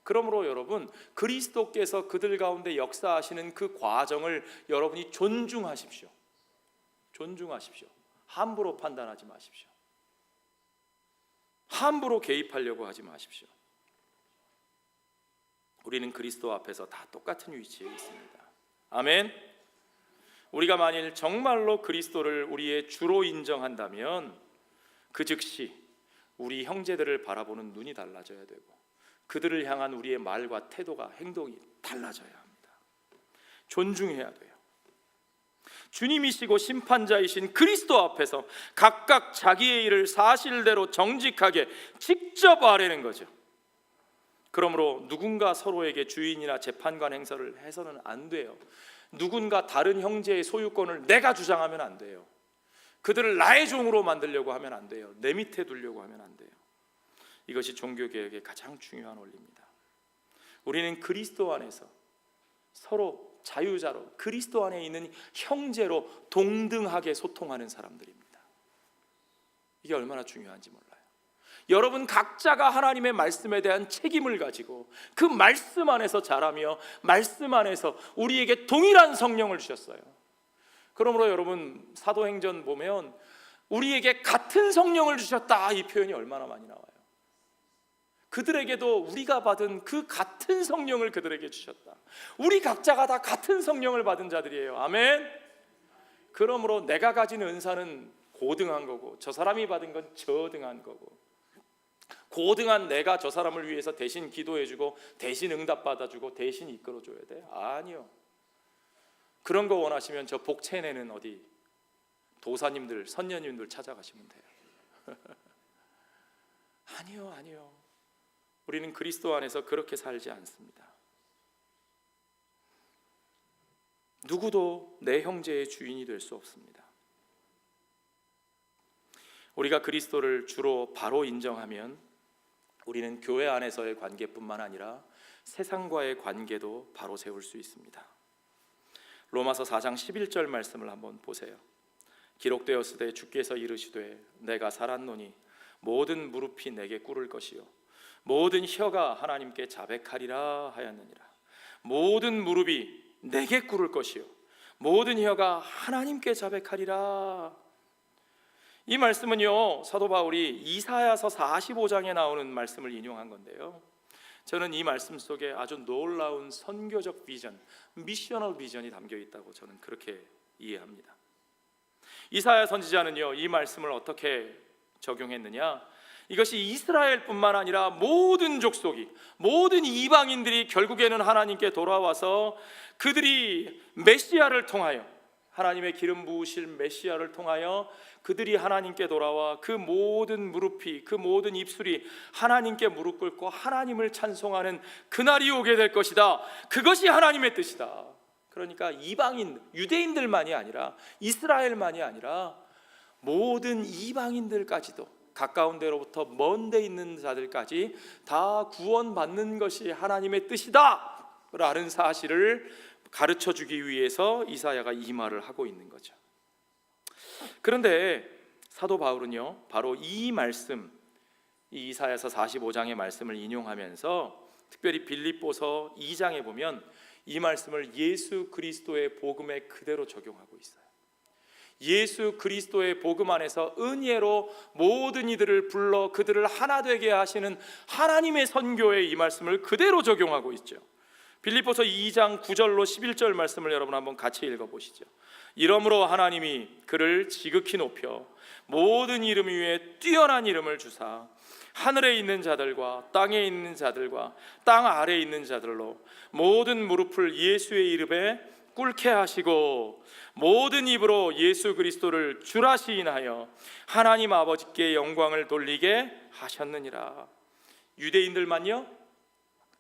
그러므로 여러분 그리스도께서 그들 가운데 역사하시는 그 과정을 여러분이 존중하십시오. 존중하십시오. 함부로 판단하지 마십시오. 함부로 개입하려고 하지 마십시오. 우리는 그리스도 앞에서 다 똑같은 위치에 있습니다. 아멘. 우리가 만일 정말로 그리스도를 우리의 주로 인정한다면 그 즉시 우리 형제들을 바라보는 눈이 달라져야 되고 그들을 향한 우리의 말과 태도가, 행동이 달라져야 합니다. 존중해야 돼요. 주님이시고 심판자이신 그리스도 앞에서 각각 자기의 일을 사실대로 정직하게 직접 아뢰는 거죠. 그러므로 누군가 서로에게 주인이나 재판관 행사를 해서는 안 돼요. 누군가 다른 형제의 소유권을 내가 주장하면 안 돼요. 그들을 나의 종으로 만들려고 하면 안 돼요. 내 밑에 두려고 하면 안 돼요. 이것이 종교개혁의 가장 중요한 원리입니다. 우리는 그리스도 안에서 서로 자유자로 그리스도 안에 있는 형제로 동등하게 소통하는 사람들입니다. 이게 얼마나 중요한지 몰라요. 여러분 각자가 하나님의 말씀에 대한 책임을 가지고 그 말씀 안에서 자라며 말씀 안에서 우리에게 동일한 성령을 주셨어요. 그러므로 여러분 사도행전 보면 우리에게 같은 성령을 주셨다, 이 표현이 얼마나 많이 나와요. 그들에게도 우리가 받은 그 같은 성령을 그들에게 주셨다. 우리 각자가 다 같은 성령을 받은 자들이에요. 아멘. 그러므로 내가 가진 은사는 고등한 거고 저 사람이 받은 건 저등한 거고, 고등한 내가 저 사람을 위해서 대신 기도해주고 대신 응답받아주고 대신 이끌어줘야 돼? 아니요. 그런 거 원하시면 저 복채내는 어디 도사님들, 선녀님들 찾아가시면 돼요. 아니요. 우리는 그리스도 안에서 그렇게 살지 않습니다. 누구도 내 형제의 주인이 될 수 없습니다. 우리가 그리스도를 주로 바로 인정하면 우리는 교회 안에서의 관계뿐만 아니라 세상과의 관계도 바로 세울 수 있습니다. 로마서 4장 11절 말씀을 한번 보세요. 기록되었으되 주께서 이르시되 내가 살았노니 모든 무릎이 내게 꿇을 것이요 모든 혀가 하나님께 자백하리라 하였느니라. 모든 무릎이 내게 꿇을 것이요 모든 혀가 하나님께 자백하리라. 이 말씀은요 사도 바울이 이사야서 45장에 나오는 말씀을 인용한 건데요, 저는 이 말씀 속에 아주 놀라운 선교적 비전, 미셔널 비전이 담겨 있다고 저는 그렇게 이해합니다. 이사야 선지자는요, 이 말씀을 어떻게 적용했느냐? 이것이 이스라엘뿐만 아니라 모든 족속이, 모든 이방인들이 결국에는 하나님께 돌아와서 그들이 메시아를 통하여, 하나님의 기름 부으실 메시아를 통하여 그들이 하나님께 돌아와 그 모든 무릎이, 그 모든 입술이 하나님께 무릎 꿇고 하나님을 찬송하는 그날이 오게 될 것이다. 그것이 하나님의 뜻이다. 그러니까 이방인, 유대인들만이 아니라, 이스라엘만이 아니라 모든 이방인들까지도, 가까운 데로부터 먼 데 있는 자들까지 다 구원받는 것이 하나님의 뜻이다 라는 사실을 가르쳐주기 위해서 이사야가 이 말을 하고 있는 거죠. 그런데 사도 바울은요, 바로 이 말씀, 이 이사야서 45장의 말씀을 인용하면서 특별히 빌립보서 2장에 보면 이 말씀을 예수 그리스도의 복음에 그대로 적용하고 있어요. 예수 그리스도의 복음 안에서 은혜로 모든 이들을 불러 그들을 하나 되게 하시는 하나님의 선교에 이 말씀을 그대로 적용하고 있죠. 빌립보서 2장 9절로 11절 말씀을 여러분 한번 같이 읽어보시죠. 이러므로 하나님이 그를 지극히 높여 모든 이름 위에 뛰어난 이름을 주사 하늘에 있는 자들과 땅에 있는 자들과 땅 아래에 있는 자들로 모든 무릎을 예수의 이름에 꿇게 하시고 모든 입으로 예수 그리스도를 주라 시인하여 하나님 아버지께 영광을 돌리게 하셨느니라. 유대인들만요?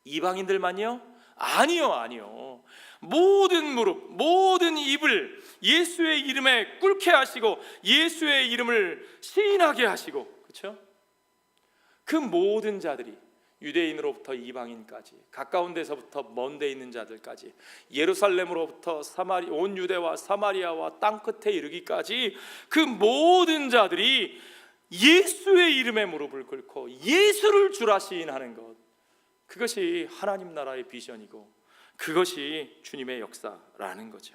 이방인들만요? 아니요. 모든 무릎, 모든 입을 예수의 이름에 꿇게 하시고 예수의 이름을 시인하게 하시고, 그렇죠? 그 모든 자들이 유대인으로부터 이방인까지, 가까운 데서부터 먼 데 있는 자들까지, 예루살렘으로부터 온 유대와 사마리아와 땅 끝에 이르기까지 그 모든 자들이 예수의 이름에 무릎을 꿇고 예수를 주라 시인하는 것, 그것이 하나님 나라의 비전이고 그것이 주님의 역사라는 거죠.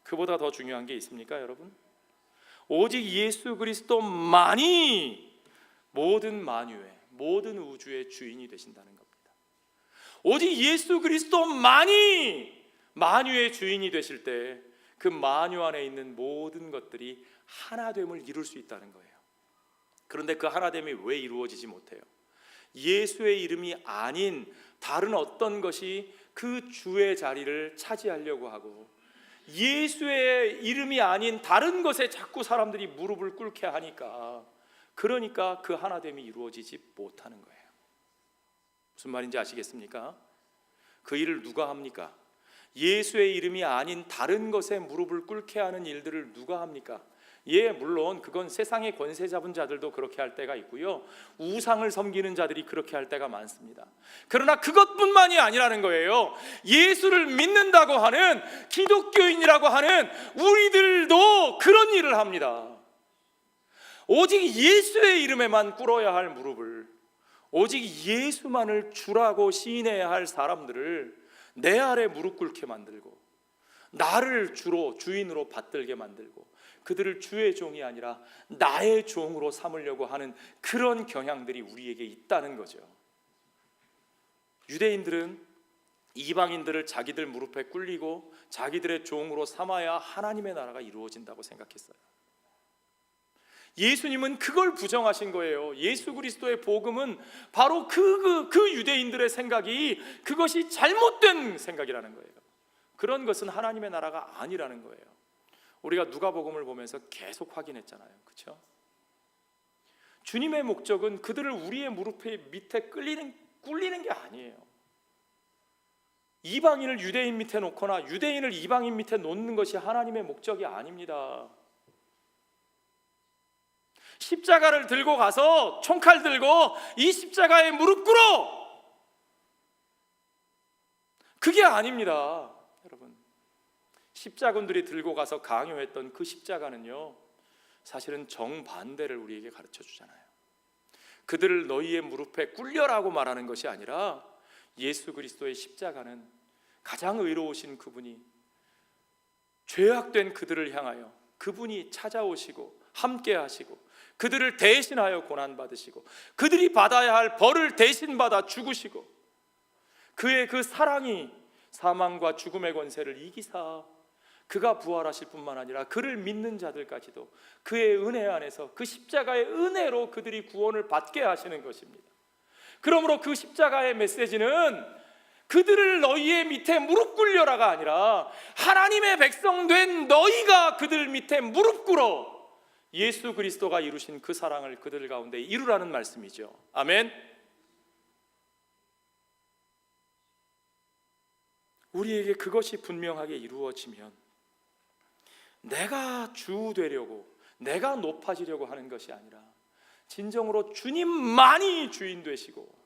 그보다 더 중요한 게 있습니까, 여러분? 오직 예수 그리스도만이 모든 만유의, 모든 우주의 주인이 되신다는 겁니다. 오직 예수 그리스도만이 만유의 주인이 되실 때 그 만유 안에 있는 모든 것들이 하나됨을 이룰 수 있다는 거예요. 그런데 그 하나됨이 왜 이루어지지 못해요? 예수의 이름이 아닌 다른 어떤 것이 그 주의 자리를 차지하려고 하고, 예수의 이름이 아닌 다른 것에 자꾸 사람들이 무릎을 꿇게 하니까, 그러니까 그 하나됨이 이루어지지 못하는 거예요. 무슨 말인지 아시겠습니까? 그 일을 누가 합니까? 예수의 이름이 아닌 다른 것에 무릎을 꿇게 하는 일들을 누가 합니까? 예, 물론 그건 세상의 권세 잡은 자들도 그렇게 할 때가 있고요, 우상을 섬기는 자들이 그렇게 할 때가 많습니다. 그러나 그것뿐만이 아니라는 거예요. 예수를 믿는다고 하는 기독교인이라고 하는 우리들도 그런 일을 합니다. 오직 예수의 이름에만 꿇어야 할 무릎을, 오직 예수만을 주라고 시인해야 할 사람들을 내 아래 무릎 꿇게 만들고, 나를 주인으로 받들게 만들고, 그들을 주의 종이 아니라 나의 종으로 삼으려고 하는 그런 경향들이 우리에게 있다는 거죠. 유대인들은 이방인들을 자기들 무릎에 꿇리고 자기들의 종으로 삼아야 하나님의 나라가 이루어진다고 생각했어요. 예수님은 그걸 부정하신 거예요. 예수 그리스도의 복음은 바로 그 유대인들의 생각이, 그것이 잘못된 생각이라는 거예요. 그런 것은 하나님의 나라가 아니라는 거예요. 우리가 누가복음을 보면서 계속 확인했잖아요, 그렇죠? 주님의 목적은 그들을 우리의 무릎 밑에 꿇리는 게 아니에요. 이방인을 유대인 밑에 놓거나 유대인을 이방인 밑에 놓는 것이 하나님의 목적이 아닙니다. 십자가를 들고 가서 총칼 들고 이 십자가에 무릎 꿇어, 그게 아닙니다. 여러분, 십자군들이 들고 가서 강요했던 그 십자가는요, 사실은 정반대를 우리에게 가르쳐 주잖아요. 그들을 너희의 무릎에 꿇려라고 말하는 것이 아니라, 예수 그리스도의 십자가는 가장 의로우신 그분이 죄악된 그들을 향하여 그분이 찾아오시고 함께 하시고 그들을 대신하여 고난받으시고 그들이 받아야 할 벌을 대신 받아 죽으시고 그의 그 사랑이 사망과 죽음의 권세를 이기사 그가 부활하실 뿐만 아니라 그를 믿는 자들까지도 그의 은혜 안에서 그 십자가의 은혜로 그들이 구원을 받게 하시는 것입니다. 그러므로 그 십자가의 메시지는 그들을 너희의 밑에 무릎 꿇려라가 아니라 하나님의 백성 된 너희가 그들 밑에 무릎 꿇어 예수 그리스도가 이루신 그 사랑을 그들 가운데 이루라는 말씀이죠. 아멘. 우리에게 그것이 분명하게 이루어지면 내가 주 되려고 내가 높아지려고 하는 것이 아니라 진정으로 주님만이 주인 되시고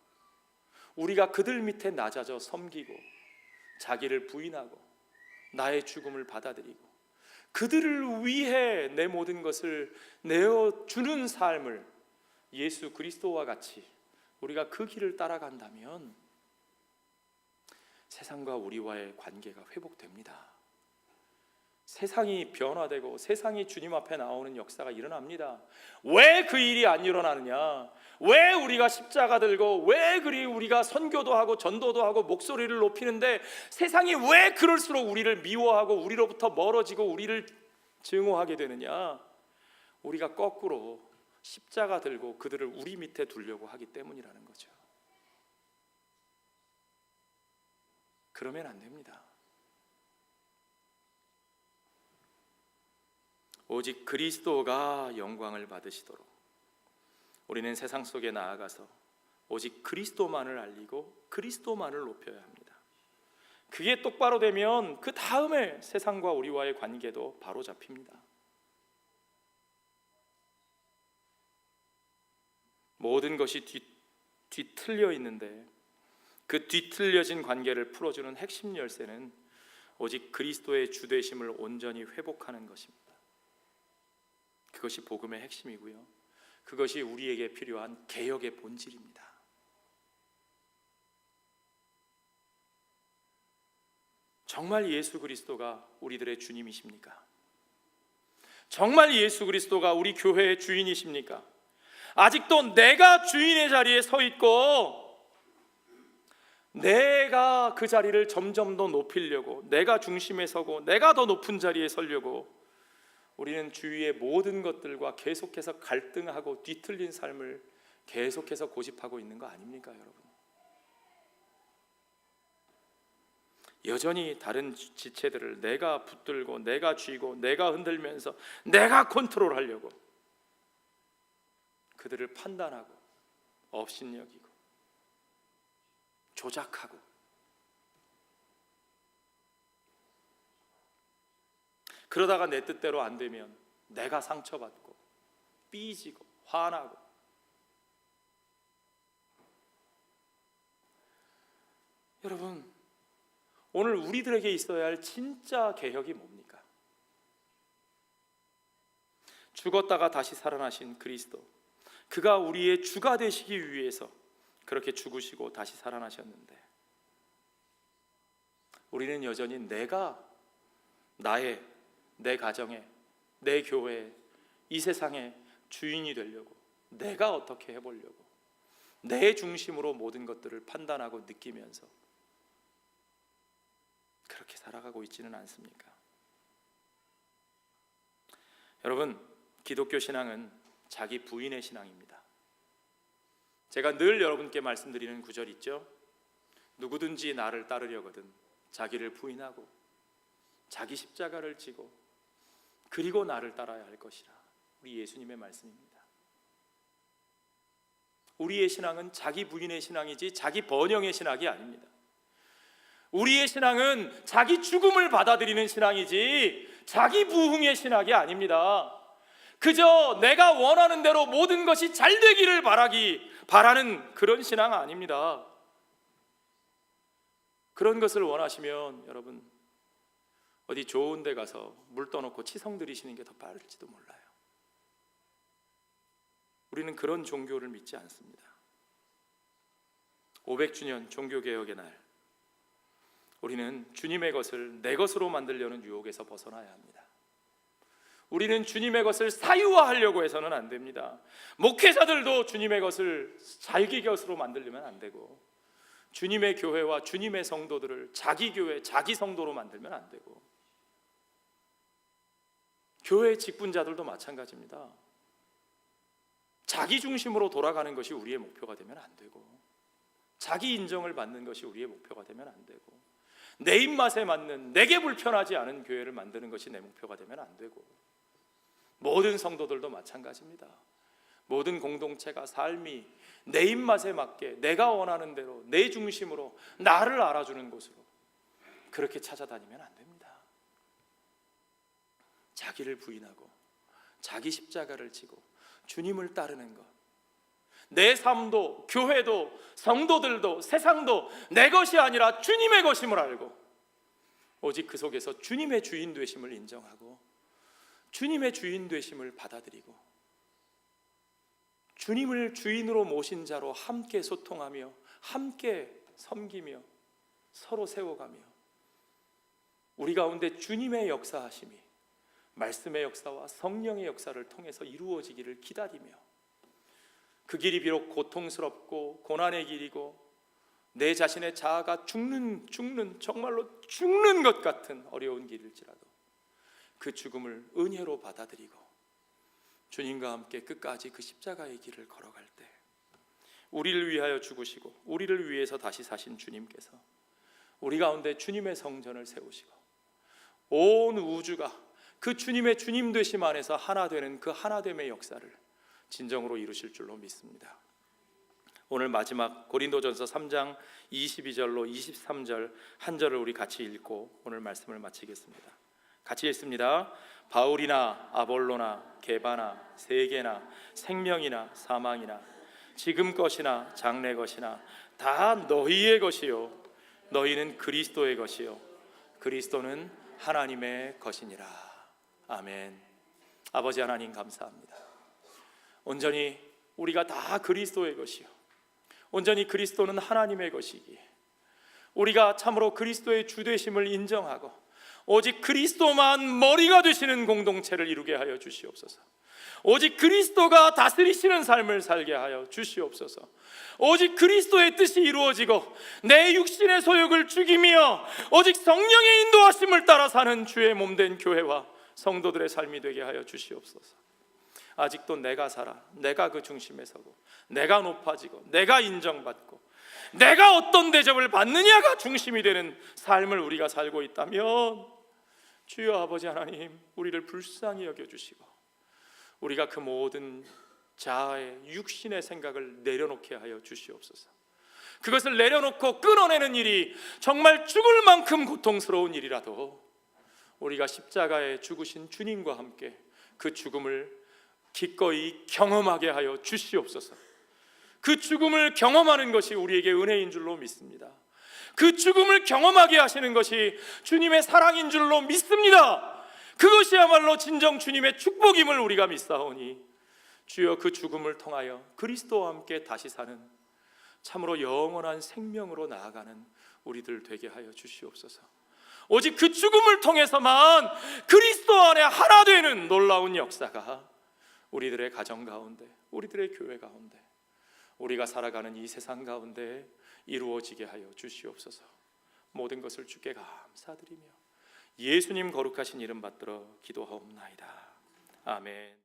우리가 그들 밑에 낮아져 섬기고 자기를 부인하고 나의 죽음을 받아들이고 그들을 위해 내 모든 것을 내어주는 삶을 예수 그리스도와 같이 우리가 그 길을 따라간다면 세상과 우리와의 관계가 회복됩니다. 세상이 변화되고 세상이 주님 앞에 나오는 역사가 일어납니다. 왜 그 일이 안 일어나느냐? 왜 우리가 십자가 들고 왜 그리 우리가 선교도 하고 전도도 하고 목소리를 높이는데 세상이 왜 그럴수록 우리를 미워하고 우리로부터 멀어지고 우리를 증오하게 되느냐? 우리가 거꾸로 십자가 들고 그들을 우리 밑에 두려고 하기 때문이라는 거죠. 그러면 안 됩니다. 오직 그리스도가 영광을 받으시도록 우리는 세상 속에 나아가서 오직 그리스도만을 알리고 그리스도만을 높여야 합니다. 그게 똑바로 되면 그 다음에 세상과 우리와의 관계도 바로 잡힙니다. 모든 것이 뒤틀려 있는데 그 뒤틀려진 관계를 풀어주는 핵심 열쇠는 오직 그리스도의 주되심을 온전히 회복하는 것입니다. 그것이 복음의 핵심이고요. 그것이 우리에게 필요한 개혁의 본질입니다. 정말 예수 그리스도가 우리들의 주님이십니까? 정말 예수 그리스도가 우리 교회의 주인이십니까? 아직도 내가 주인의 자리에 서 있고 내가 그 자리를 점점 더 높이려고 내가 중심에 서고 내가 더 높은 자리에 서려고 우리는 주위의 모든 것들과 계속해서 갈등하고 뒤틀린 삶을 계속해서 고집하고 있는 거 아닙니까, 여러분? 여전히 다른 지체들을 내가 붙들고 내가 쥐고 내가 흔들면서 내가 컨트롤하려고 그들을 판단하고 업신여기고 조작하고 그러다가 내 뜻대로 안 되면 내가 상처받고 삐지고 화나고 여러분 오늘 우리들에게 있어야 할 진짜 개혁이 뭡니까? 죽었다가 다시 살아나신 그리스도 그가 우리의 주가 되시기 위해서 그렇게 죽으시고 다시 살아나셨는데 우리는 여전히 내가 내 가정에 내 교회에 이 세상에 주인이 되려고 내가 어떻게 해보려고 내 중심으로 모든 것들을 판단하고 느끼면서 그렇게 살아가고 있지는 않습니까? 여러분, 기독교 신앙은 자기 부인의 신앙입니다. 제가 늘 여러분께 말씀드리는 구절 있죠? 누구든지 나를 따르려거든 자기를 부인하고 자기 십자가를 지고 그리고 나를 따라야 할 것이라. 우리 예수님의 말씀입니다. 우리의 신앙은 자기 부인의 신앙이지 자기 번영의 신앙이 아닙니다. 우리의 신앙은 자기 죽음을 받아들이는 신앙이지 자기 부흥의 신앙이 아닙니다. 그저 내가 원하는 대로 모든 것이 잘 되기를 바라는 그런 신앙 아닙니다. 그런 것을 원하시면 여러분 어디 좋은 데 가서 물 떠놓고 치성 드리시는 게 더 빠를지도 몰라요. 우리는 그런 종교를 믿지 않습니다. 500주년 종교개혁의 날 우리는 주님의 것을 내 것으로 만들려는 유혹에서 벗어나야 합니다. 우리는 주님의 것을 사유화하려고 해서는 안 됩니다. 목회자들도 주님의 것을 자기 것으로 만들려면 안 되고, 주님의 교회와 주님의 성도들을 자기 교회, 자기 성도로 만들면 안 되고, 교회 직분자들도 마찬가지입니다. 자기 중심으로 돌아가는 것이 우리의 목표가 되면 안 되고, 자기 인정을 받는 것이 우리의 목표가 되면 안 되고, 내 입맛에 맞는, 내게 불편하지 않은 교회를 만드는 것이 내 목표가 되면 안 되고, 모든 성도들도 마찬가지입니다. 모든 공동체가 삶이 내 입맛에 맞게 내가 원하는 대로 내 중심으로 나를 알아주는 곳으로 그렇게 찾아다니면 안 됩니다. 자기를 부인하고 자기 십자가를 지고 주님을 따르는 것, 내 삶도 교회도 성도들도 세상도 내 것이 아니라 주님의 것임을 알고, 오직 그 속에서 주님의 주인 되심을 인정하고 주님의 주인 되심을 받아들이고, 주님을 주인으로 모신 자로 함께 소통하며 함께 섬기며 서로 세워가며, 우리 가운데 주님의 역사하심이 말씀의 역사와 성령의 역사를 통해서 이루어지기를 기다리며, 그 길이 비록 고통스럽고 고난의 길이고 내 자신의 자아가 죽는 정말로 죽는 것 같은 어려운 길일지라도 그 죽음을 은혜로 받아들이고 주님과 함께 끝까지 그 십자가의 길을 걸어갈 때, 우리를 위하여 죽으시고 우리를 위해서 다시 사신 주님께서 우리 가운데 주님의 성전을 세우시고 온 우주가 그 주님의 주님 되심 안에서 하나 되는 그 하나됨의 역사를 진정으로 이루실 줄로 믿습니다. 오늘 마지막 고린도전서 3장 22절로 23절 한 절을 우리 같이 읽고 오늘 말씀을 마치겠습니다. 같이 읽습니다. 바울이나 아볼로나 게바나 세계나 생명이나 사망이나 지금 것이나 장래 것이나 다 너희의 것이요 너희는 그리스도의 것이요 그리스도는 하나님의 것이니라. 아멘. 아버지 하나님 감사합니다. 온전히 우리가 다 그리스도의 것이요 온전히 그리스도는 하나님의 것이기에 우리가 참으로 그리스도의 주되심을 인정하고 오직 그리스도만 머리가 되시는 공동체를 이루게 하여 주시옵소서. 오직 그리스도가 다스리시는 삶을 살게 하여 주시옵소서. 오직 그리스도의 뜻이 이루어지고 내 육신의 소욕을 죽이며 오직 성령의 인도하심을 따라 사는 주의 몸된 교회와 성도들의 삶이 되게 하여 주시옵소서. 아직도 내가 살아, 내가 그 중심에 서고 내가 높아지고 내가 인정받고 내가 어떤 대접을 받느냐가 중심이 되는 삶을 우리가 살고 있다면 주여 아버지 하나님, 우리를 불쌍히 여겨주시고 우리가 그 모든 자아의 육신의 생각을 내려놓게 하여 주시옵소서. 그것을 내려놓고 끊어내는 일이 정말 죽을 만큼 고통스러운 일이라도 우리가 십자가에 죽으신 주님과 함께 그 죽음을 기꺼이 경험하게 하여 주시옵소서. 그 죽음을 경험하는 것이 우리에게 은혜인 줄로 믿습니다. 그 죽음을 경험하게 하시는 것이 주님의 사랑인 줄로 믿습니다. 그것이야말로 진정 주님의 축복임을 우리가 믿사오니 주여 그 죽음을 통하여 그리스도와 함께 다시 사는 참으로 영원한 생명으로 나아가는 우리들 되게 하여 주시옵소서. 오직 그 죽음을 통해서만 그리스도 안에 하나 되는 놀라운 역사가 우리들의 가정 가운데, 우리들의 교회 가운데, 우리가 살아가는 이 세상 가운데 이루어지게 하여 주시옵소서. 모든 것을 주께 감사드리며 예수님 거룩하신 이름 받들어 기도하옵나이다. 아멘.